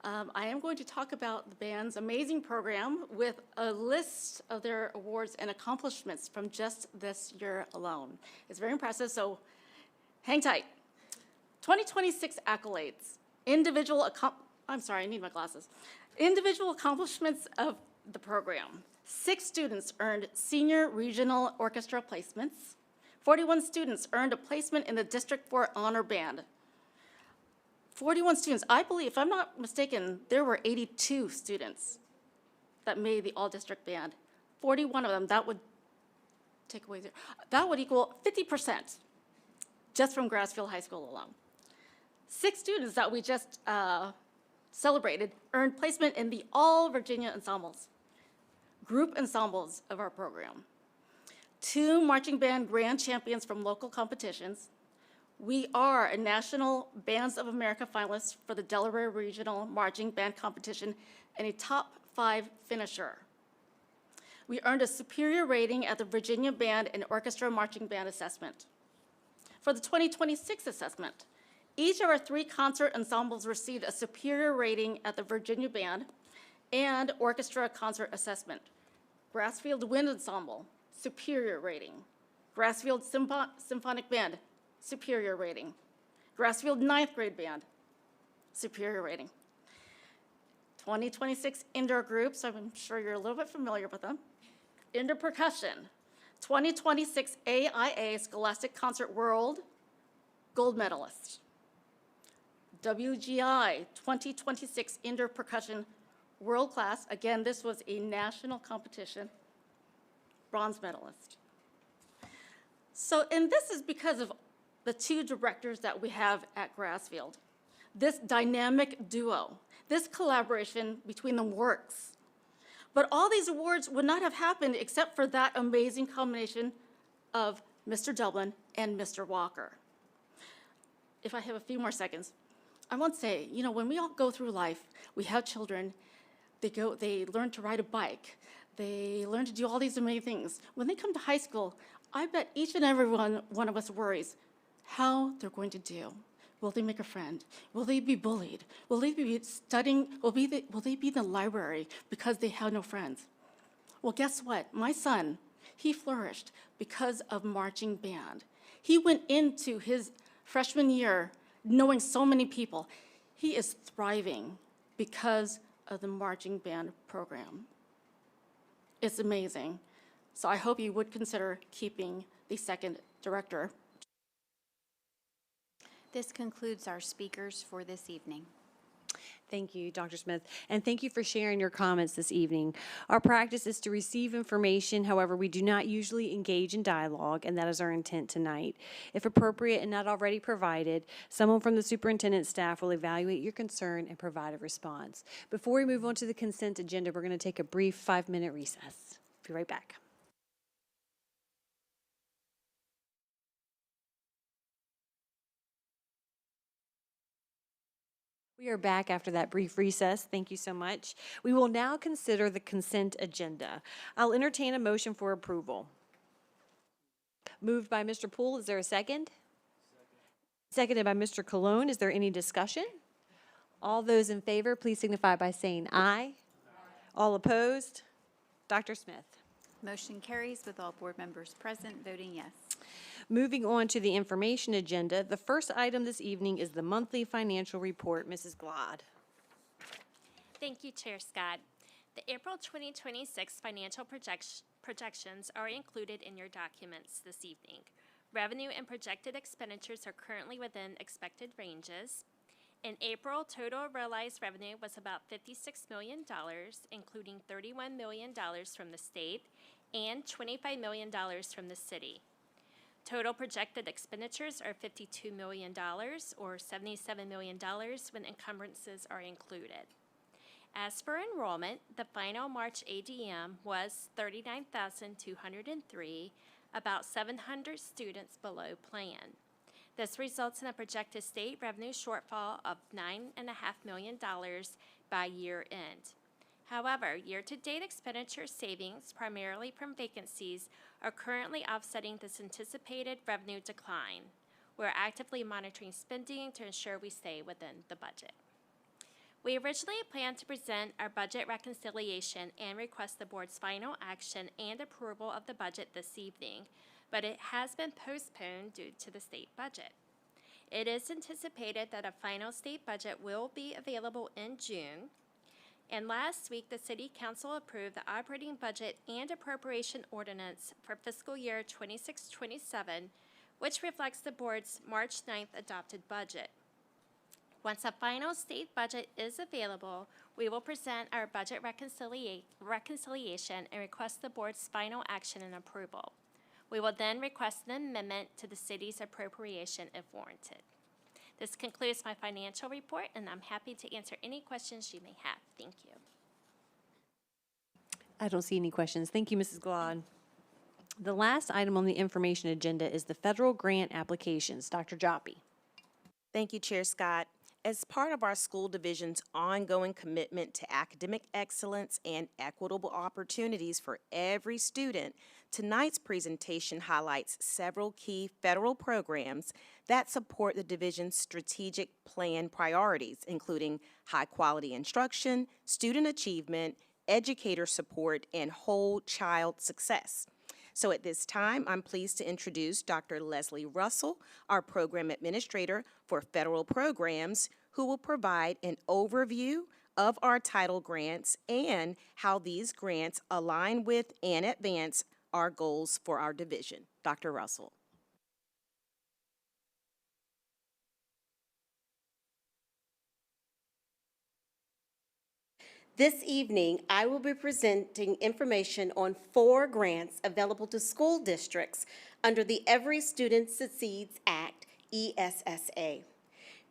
I am going to talk about the band's amazing program with a list of their awards and accomplishments from just this year alone. It's very impressive, so hang tight. 2026 accolades. Individual accomplishments of the program. 6 students earned senior regional orchestra placements. 41 students earned a placement in the District 4 Honor Band. 41 students. I believe, if I'm not mistaken, there were 82 students that made the all-district band. 41 of them, that would take away 0. That would equal 50% just from Grassfield High School alone. 6 students that we just celebrated earned placement in the All Virginia Ensembles, group ensembles of our program. 2 marching band grand champions from local competitions. We are a National Bands of America finalist for the Delaware Regional Marching Band Competition and a top 5 finisher. We earned a superior rating at the Virginia Band and Orchestra Marching Band Assessment. For the 2026 assessment, each of our 3 concert ensembles received a superior rating at the Virginia Band and Orchestra Concert Assessment. Grassfield Wind Ensemble, superior rating. Grassfield Symphonic Band, superior rating. Grassfield 9th grade band, superior rating. 2026 indoor groups, I'm sure you're a little bit familiar with them. Indoor percussion, 2026 AIA Scholastic Concert World, gold medalist. WGI 2026 Indoor Percussion World Class, again, this was a national competition, bronze medalist. So, and this is because of the 2 directors that we have at Grassfield. This dynamic duo. This collaboration between them works. But all these awards would not have happened except for that amazing combination of Mr. Dublin and Mr. Walker. If I have a few more seconds, I want to say, you know, when we all go through life, we have children, they learn to ride a bike, they learn to do all these amazing things. When they come to high school, I bet each and every one of us worries how they're going to do. Will they make a friend? Will they be bullied? Will they be studying? Will they be in the library because they have no friends? Well, guess what? My son, he flourished because of marching band. He went into his freshman year knowing so many people. He is thriving because of the marching band program. It's amazing. So I hope you would consider keeping the second director. This concludes our speakers for this evening. Thank you, Dr. Smith, and thank you for sharing your comments this evening. Our practice is to receive information, however, we do not usually engage in dialogue, and that is our intent tonight. If appropriate and not already provided, someone from the superintendent's staff will evaluate your concern and provide a response. Before we move on to the consent agenda, we're going to take a brief 5-minute recess. Be right back. We are back after that brief recess. Thank you so much. We will now consider the consent agenda. I'll entertain a motion for approval. Moved by Mr. Poole. Is there a second? Seconded by Mr. Cologne. Is there any discussion? All those in favor, please signify by saying aye. All opposed? Dr. Smith. Motion carries with all board members present voting yes. Moving on to the information agenda, the first item this evening is the monthly financial report. Mrs. Glad. Thank you, Chair Scott. The April 2026 financial projections are included in your documents this evening. Revenue and projected expenditures are currently within expected ranges. In April, total realized revenue was about $56 million, including $31 million from the state and $25 million from the city. Total projected expenditures are $52 million, or $77 million when encumbrances are included. As for enrollment, the final March ADM was 39,203, about 700 students below plan. This results in a projected state revenue shortfall of $9.5 million by year end. However, year-to-date expenditure savings, primarily from vacancies, are currently offsetting this anticipated revenue decline. We're actively monitoring spending to ensure we stay within the budget. We originally planned to present our budget reconciliation and request the board's final action and approval of the budget this evening, but it has been postponed due to the state budget. It is anticipated that a final state budget will be available in June. And last week, the City Council approved the operating budget and appropriation ordinance for fiscal year 26-27, which reflects the board's March 9th adopted budget. Once a final state budget is available, we will present our budget reconciliation and request the board's final action and approval. We will then request an amendment to the city's appropriation if warranted. This concludes my financial report, and I'm happy to answer any questions you may have. Thank you. I don't see any questions. Thank you, Mrs. Glad. The last item on the information agenda is the federal grant applications. Dr. Joppy. Thank you, Chair Scott. As part of our school division's ongoing commitment to academic excellence and equitable opportunities for every student, tonight's presentation highlights several key federal programs that support the division's strategic plan priorities, including high-quality instruction, student achievement, educator support, and whole child success. So at this time, I'm pleased to introduce Dr. Leslie Russell, our program administrator for federal programs, who will provide an overview of our title grants and how these grants align with and advance our goals for our division. Dr. Russell. This evening, I will be presenting information on 4 grants available to school districts under the Every Student Succeeds Act, ESSA.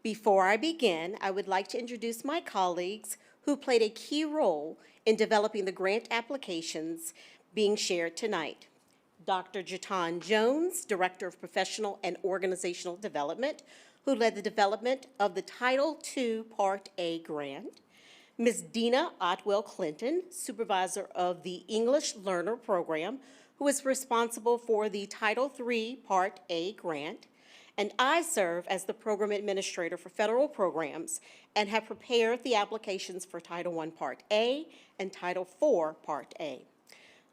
Before I begin, I would like to introduce my colleagues who played a key role in developing the grant applications being shared tonight. Dr. Jatan Jones, Director of Professional and Organizational Development, who led the development of the Title II Part A grant. Ms. Dina Otwell Clinton, Supervisor of the English Learner Program, who is responsible for the Title III Part A grant. And I serve as the Program Administrator for Federal Programs and have prepared the applications for Title I Part A and Title IV Part A.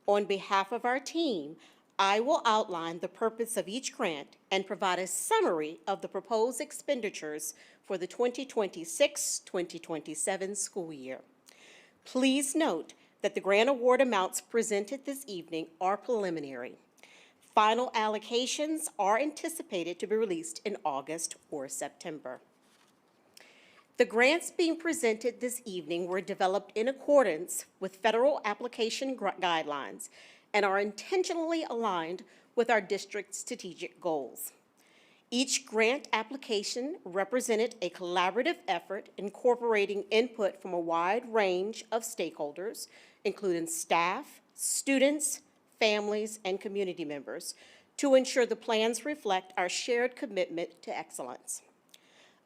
On behalf of our team, I will outline the purpose of each grant and provide a summary of the proposed expenditures for the 2026-2027 school year. Please note that the grant award amounts presented this evening are preliminary. Final allocations are anticipated to be released in August or September. The grants being presented this evening were developed in accordance with federal application guidelines and are intentionally aligned with our district's strategic goals. Each grant application represented a collaborative effort incorporating input from a wide range of stakeholders, including staff, students, families, and community members, to ensure the plans reflect our shared commitment to excellence.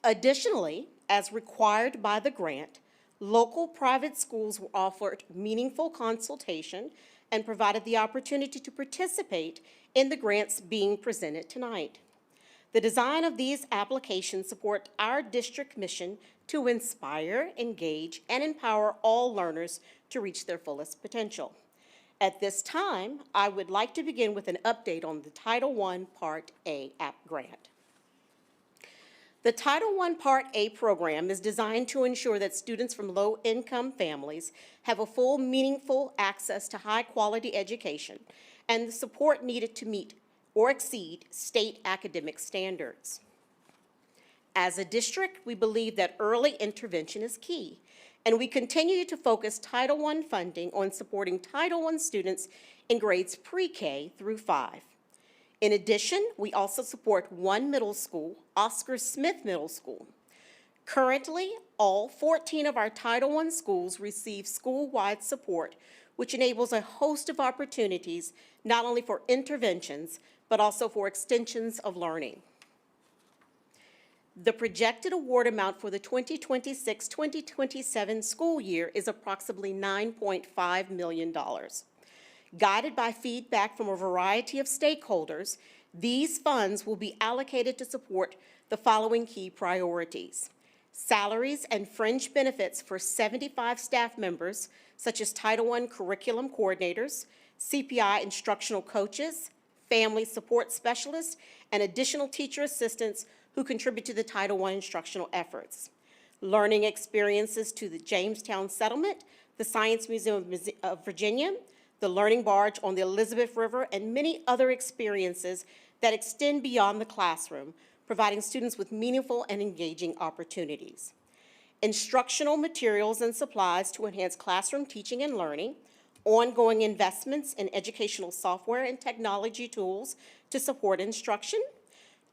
Additionally, as required by the grant, local private schools were offered meaningful consultation and provided the opportunity to participate in the grants being presented tonight. The design of these applications support our district mission to inspire, engage, and empower all learners to reach their fullest potential. At this time, I would like to begin with an update on the Title I Part A app grant. The Title I Part A program is designed to ensure that students from low-income families have a full, meaningful access to high-quality education and the support needed to meet or exceed state academic standards. As a district, we believe that early intervention is key, and we continue to focus Title I funding on supporting Title I students in grades pre-K through 5. In addition, we also support one middle school, Oscar Smith Middle School. Currently, all 14 of our Title I schools receive school-wide support, which enables a host of opportunities not only for interventions, but also for extensions of learning. The projected award amount for the 2026-2027 school year is approximately $9.5 million. Guided by feedback from a variety of stakeholders, these funds will be allocated to support the following key priorities: salaries and fringe benefits for 75 staff members, such as Title I curriculum coordinators, CPI instructional coaches, family support specialists, and additional teacher assistants who contribute to the Title I instructional efforts. Learning experiences to the Jamestown Settlement, the Science Museum of Virginia, the Learning Barge on the Elizabeth River, and many other experiences that extend beyond the classroom, providing students with meaningful and engaging opportunities. Instructional materials and supplies to enhance classroom teaching and learning, ongoing investments in educational software and technology tools to support instruction,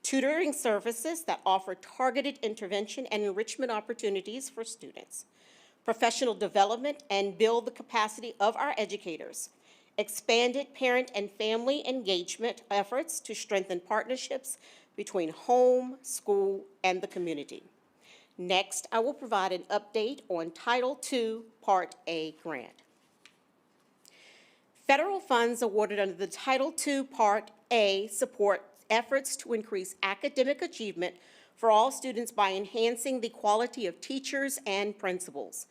tutoring services that offer targeted intervention and enrichment opportunities for students, professional development and build the capacity of our educators, expanded parent and family engagement efforts to strengthen partnerships between home, school, and the community. Next, I will provide an update on Title II Part A grant. Federal funds awarded under the Title II Part A support efforts to increase academic achievement for all students by enhancing the quality of teachers and principals.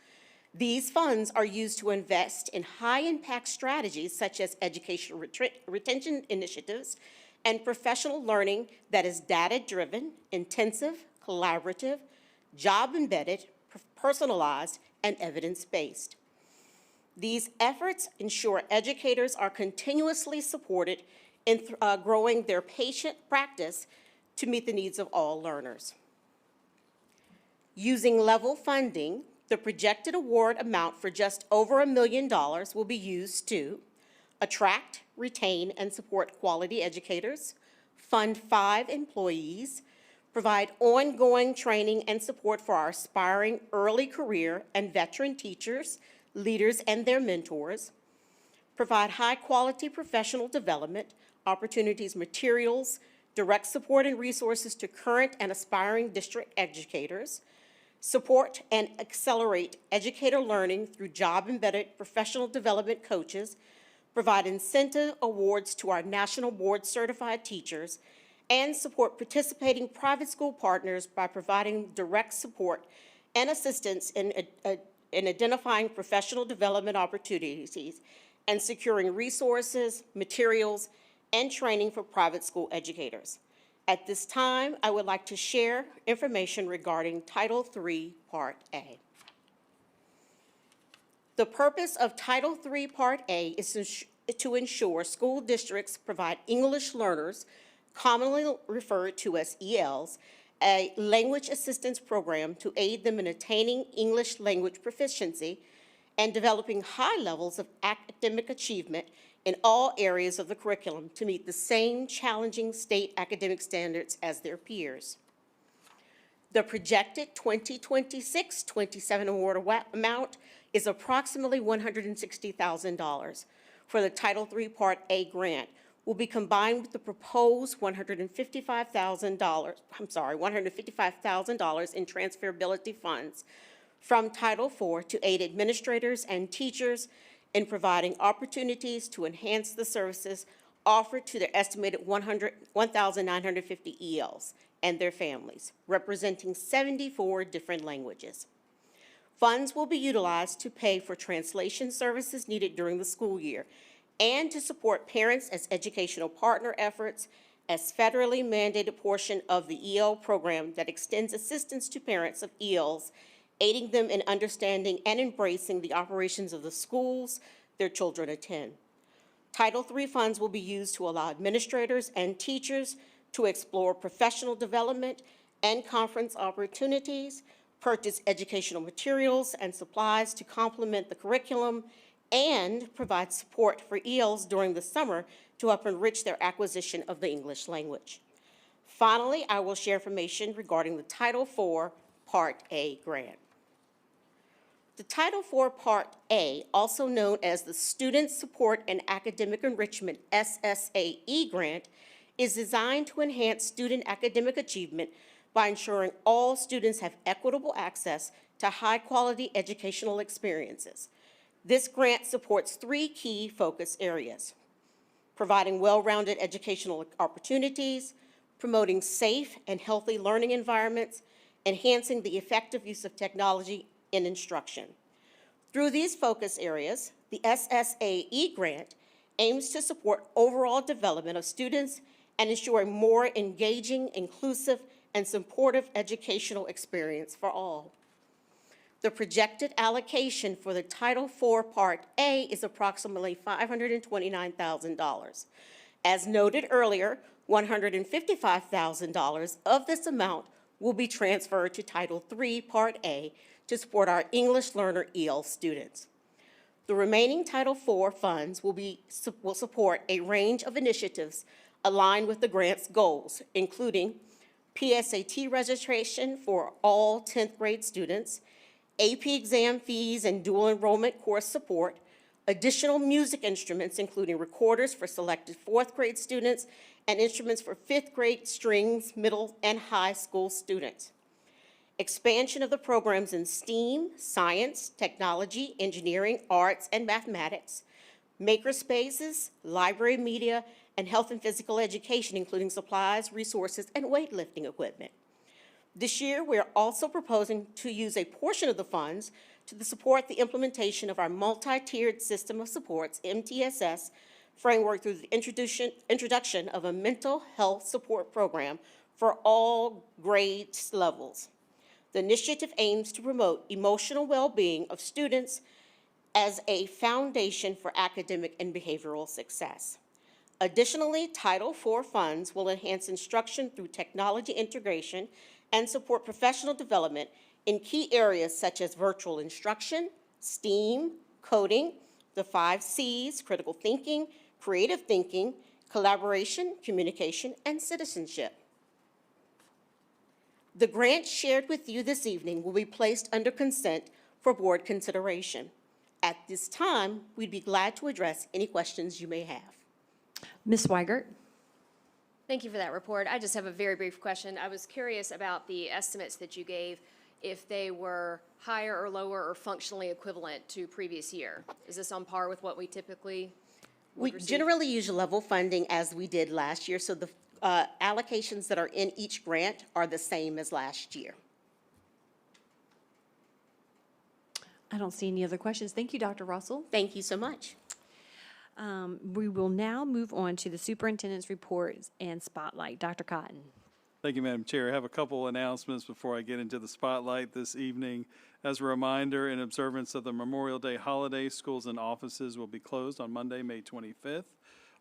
These funds are used to invest in high-impact strategies such as educational retention initiatives and professional learning that is data-driven, intensive, collaborative, job-embedded, personalized, and evidence-based. These efforts ensure educators are continuously supported in growing their patient practice to meet the needs of all learners. Using level funding, the projected award amount for just over $1 million will be used to attract, retain, and support quality educators, fund 5 employees, provide ongoing training and support for our aspiring early career and veteran teachers, leaders, and their mentors, provide high-quality professional development, opportunities, materials, direct support and resources to current and aspiring district educators, support and accelerate educator learning through job-embedded professional development coaches, provide incentive awards to our national board-certified teachers, and support participating private school partners by providing direct support and assistance in identifying professional development opportunities and securing resources, materials, and training for private school educators. At this time, I would like to share information regarding Title III, Part A. The purpose of Title III, Part A is to ensure school districts provide English learners, commonly referred to as ELs, a language assistance program to aid them in attaining English language proficiency and developing high levels of academic achievement in all areas of the curriculum to meet the same challenging state academic standards as their peers. The projected 2026-27 award amount is approximately $160,000 for the Title III Part A grant, will be combined with the proposed $155,000 in transferability funds from Title IV to aid administrators and teachers in providing opportunities to enhance the services offered to their estimated 1,950 ELs and their families, representing 74 different languages. Funds will be utilized to pay for translation services needed during the school year and to support parents as educational partner efforts as federally mandated portion of the EL program that extends assistance to parents of ELs, aiding them in understanding and embracing the operations of the schools their children attend. Title III funds will be used to allow administrators and teachers to explore professional development and conference opportunities, purchase educational materials and supplies to complement the curriculum, and provide support for ELs during the summer to help enrich their acquisition of the English language. Finally, I will share information regarding the Title IV Part A grant. The Title IV Part A, also known as the Student Support and Academic Enrichment SSAE grant, is designed to enhance student academic achievement by ensuring all students have equitable access to high-quality educational experiences. This grant supports three key focus areas: providing well-rounded educational opportunities, promoting safe and healthy learning environments, enhancing the effective use of technology in instruction. Through these focus areas, the SSAE grant aims to support overall development of students and ensuring more engaging, inclusive, and supportive educational experience for all. The projected allocation for the Title IV Part A is approximately $529,000. As noted earlier, $155,000 of this amount will be transferred to Title III Part A to support our English learner EL students. The remaining Title IV funds will support a range of initiatives aligned with the grant's goals, including PSAT registration for all 10th grade students, AP exam fees and dual enrollment course support, additional music instruments, including recorders for selected 4th grade students and instruments for 5th grade strings, middle and high school students. Expansion of the programs in STEAM, science, technology, engineering, arts, and mathematics, makerspaces, library media, and health and physical education, including supplies, resources, and weightlifting equipment. This year, we are also proposing to use a portion of the funds to support the implementation of our multi-tiered system of supports, MTSS, framework through the introduction of a mental health support program for all grade levels. The initiative aims to promote emotional well-being of students as a foundation for academic and behavioral success. Additionally, Title IV funds will enhance instruction through technology integration and support professional development in key areas such as virtual instruction, STEAM, coding, the 5 C's, critical thinking, creative thinking, collaboration, communication, and citizenship. The grant shared with you this evening will be placed under consent for board consideration. At this time, we'd be glad to address any questions you may have. Ms. Weigert? Thank you for that report. I just have a very brief question. I was curious about the estimates that you gave, if they were higher or lower or functionally equivalent to previous year. Is this on par with what we typically We would receive? generally use level funding as we did last year, so the allocations that are in each grant are the same as last year. I don't see any other questions. Thank you, Dr. Russell. Thank you so much. We will now move on to the superintendent's reports and spotlight. Dr. Cotton. Thank you, Madam Chair. I have a couple announcements before I get into the spotlight this evening. As a reminder, in observance of the Memorial Day holiday, schools and offices will be closed on Monday, May 25th.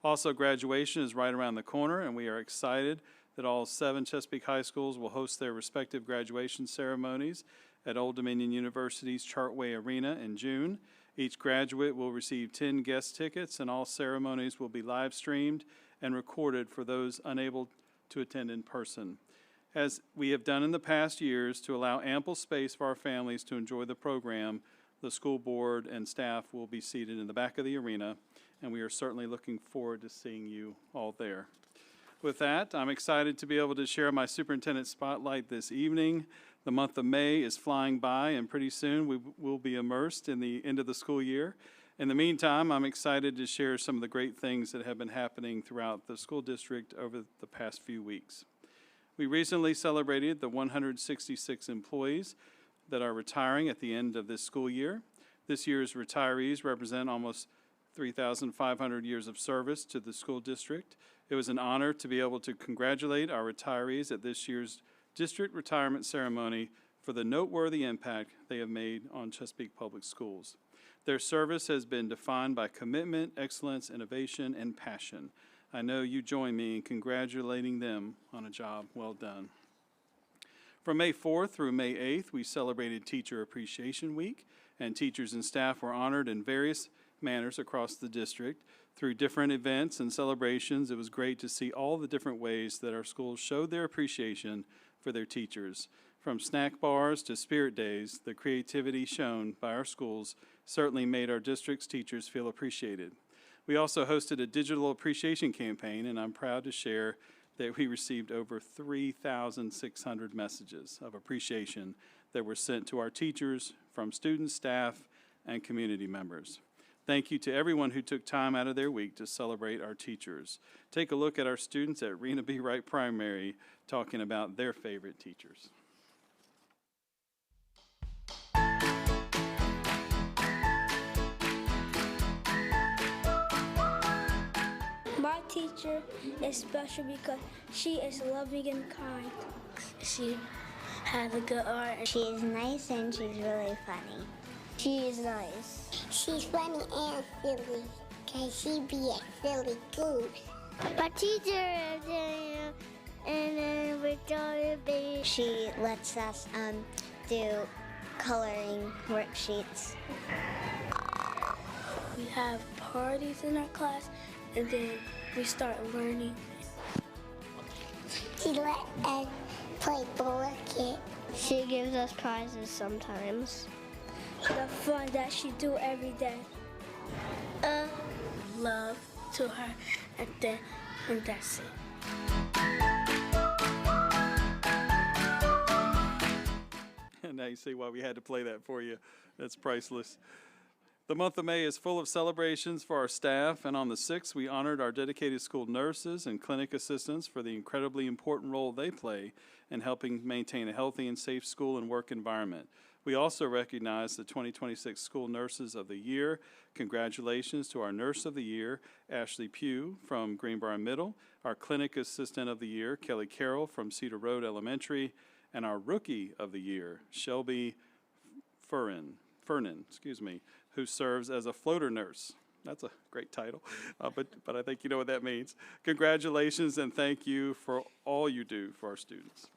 Also, graduation is right around the corner, and we are excited that all 7 Chesapeake High Schools will host their respective graduation ceremonies at Old Dominion University's Chartway Arena in June. Each graduate will receive 10 guest tickets, and all ceremonies will be live streamed and recorded for those unable to attend in person. As we have done in the past years to allow ample space for our families to enjoy the program, the school board and staff will be seated in the back of the arena, and we are certainly looking forward to seeing you all there. With that, I'm excited to be able to share my superintendent spotlight this evening. The month of May is flying by, and pretty soon we will be immersed in the end of the school year. In the meantime, I'm excited to share some of the great things that have been happening throughout the school district over the past few weeks. We recently celebrated the 166 employees that are retiring at the end of this school year. This year's retirees represent almost 3,500 years of service to the school district. It was an honor to be able to congratulate our retirees at this year's district retirement ceremony for the noteworthy impact they have made on Chesapeake Public Schools. Their service has been defined by commitment, excellence, innovation, and passion. I know you join me in congratulating them on a job well done. From May 4th through May 8th, we celebrated Teacher Appreciation Week, and teachers and staff were honored in various manners across the district. Through different events and celebrations, it was great to see all the different ways that our schools showed their appreciation for their teachers. From snack bars to spirit days, the creativity shown by our schools certainly made our district's teachers feel appreciated. We also hosted a digital appreciation campaign, and I'm proud to share that we received over 3,600 messages of appreciation that were sent to our teachers from students, staff, and community members. Thank you to everyone who took time out of their week to celebrate our teachers. Take a look at our students at Rena B. Wright Primary talking about their favorite teachers. My teacher is special because she is loving and kind. She has a good heart. She is nice and she's really funny. She is nice. She's funny and silly, because she be a silly goose. My teacher is and then we're going to be. She lets us do coloring worksheets. We have parties in our class, and then we start learning. She let us play bullets. She gives us prizes sometimes. The fun that she do every day. Love to her, and that's it. And now you see why we had to play that for you. That's priceless. The month of May is full of celebrations for our staff, and on the 6th, we honored our dedicated school nurses and clinic assistants for the incredibly important role they play in helping maintain a healthy and safe school and work environment. We also recognize the 2026 School Nurses of the Year. Congratulations to our Nurse of the Year, Ashley Pugh from Greenbrier Middle, our Clinic Assistant of the Year, Kelly Carroll from Cedar Road Elementary, and our Rookie of the Year, Shelby Fernan, who serves as a floater nurse. That's a great title, but I think you know what that means. Congratulations and thank you for all you do for our students.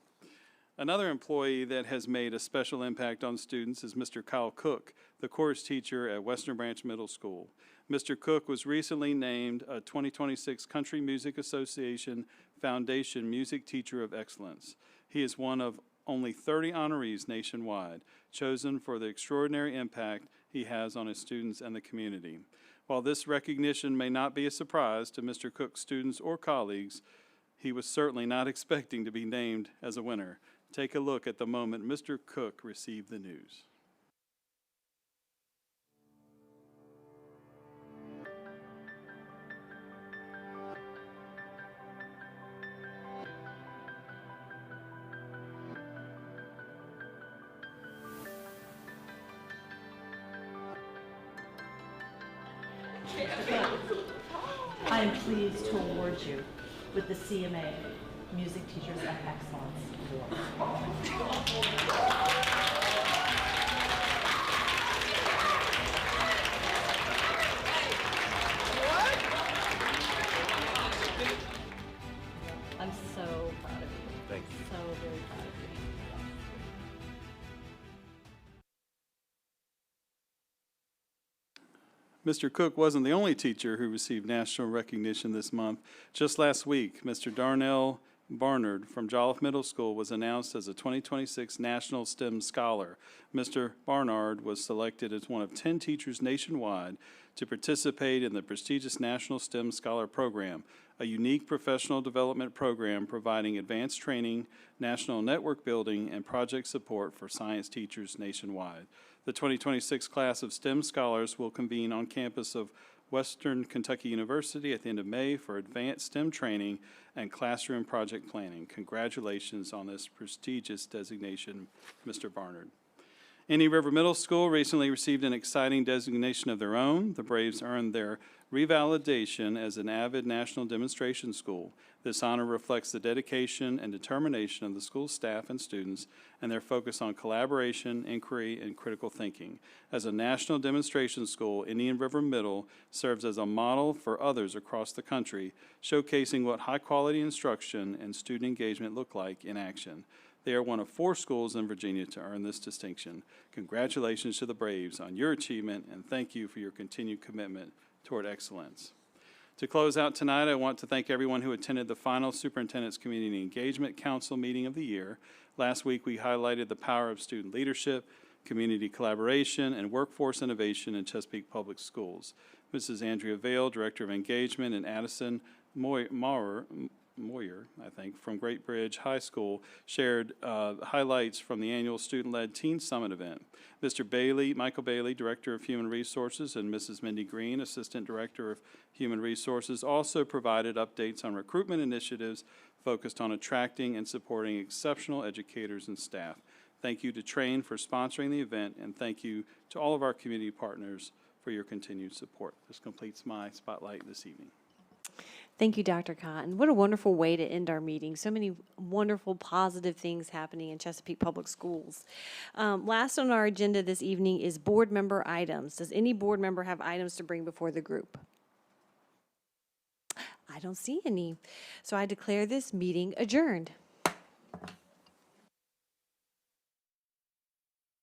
Another employee that has made a special impact on students is Mr. Kyle Cook, the chorus teacher at Western Branch Middle School. Mr. Cook was recently named a 2026 Country Music Association Foundation Music Teacher of Excellence. He is one of only 30 honorees nationwide, chosen for the extraordinary impact he has on his students and the community. While this recognition may not be a surprise to Mr. Cook's students or colleagues, he was certainly not expecting to be named as a winner. Take a look at the moment Mr. Cook received the news. I am pleased to award you with the CMA Music Teachers of Excellence I'm so proud of you. Thank you. So very proud of you. Mr. Cook wasn't the only teacher who received national recognition this month. Just last week, Mr. Darnell Barnard from Jolliffe Middle School was announced as a 2026 National STEM Scholar. Mr. Barnard was selected as one of 10 teachers nationwide to participate in the prestigious National STEM Scholar Program, a unique professional development program providing advanced training, national network building, and project support for science teachers nationwide. The 2026 class of STEM scholars will convene on campus of Western Kentucky University at the end of May for advanced STEM training and classroom project planning. Congratulations on this prestigious designation, Mr. Barnard. Indian River Middle School recently received an exciting designation of their own. The Braves earned their revalidation as an avid national demonstration school. This honor reflects the dedication and determination of the school staff and students and their focus on collaboration, inquiry, and critical thinking. As a national demonstration school, Indian River Middle serves as a model for others across the country, showcasing what high-quality instruction and student engagement look like in action. They are one of 4 schools in Virginia to earn this distinction. Congratulations to the Braves on your achievement, and thank you for your continued commitment toward excellence. To close out tonight, I want to thank everyone who attended the final Superintendent's Community Engagement Council meeting of the year. Last week, we highlighted the power of student leadership, community collaboration, and workforce innovation in Chesapeake Public Schools. Mrs. Andrea Vail, Director of Engagement, and Addison Moyer, I think, from Great Bridge High School, shared highlights from the annual Student-Led Teen Summit event. Mr. Bailey, Michael Bailey, Director of Human Resources, and Mrs. Mindy Green, Assistant Director of Human Resources, also provided updates on recruitment initiatives focused on attracting and supporting exceptional educators and staff. Thank you to Train for sponsoring the event, and thank you to all of our community partners for your continued support. This completes my spotlight this evening. Thank you, Dr. Cotton. What a wonderful way to end our meeting. So many wonderful, positive things happening in Chesapeake Public Schools. Last on our agenda this evening is board member items. Does any board member have items to bring before the group? I don't see any. So I declare this meeting adjourned.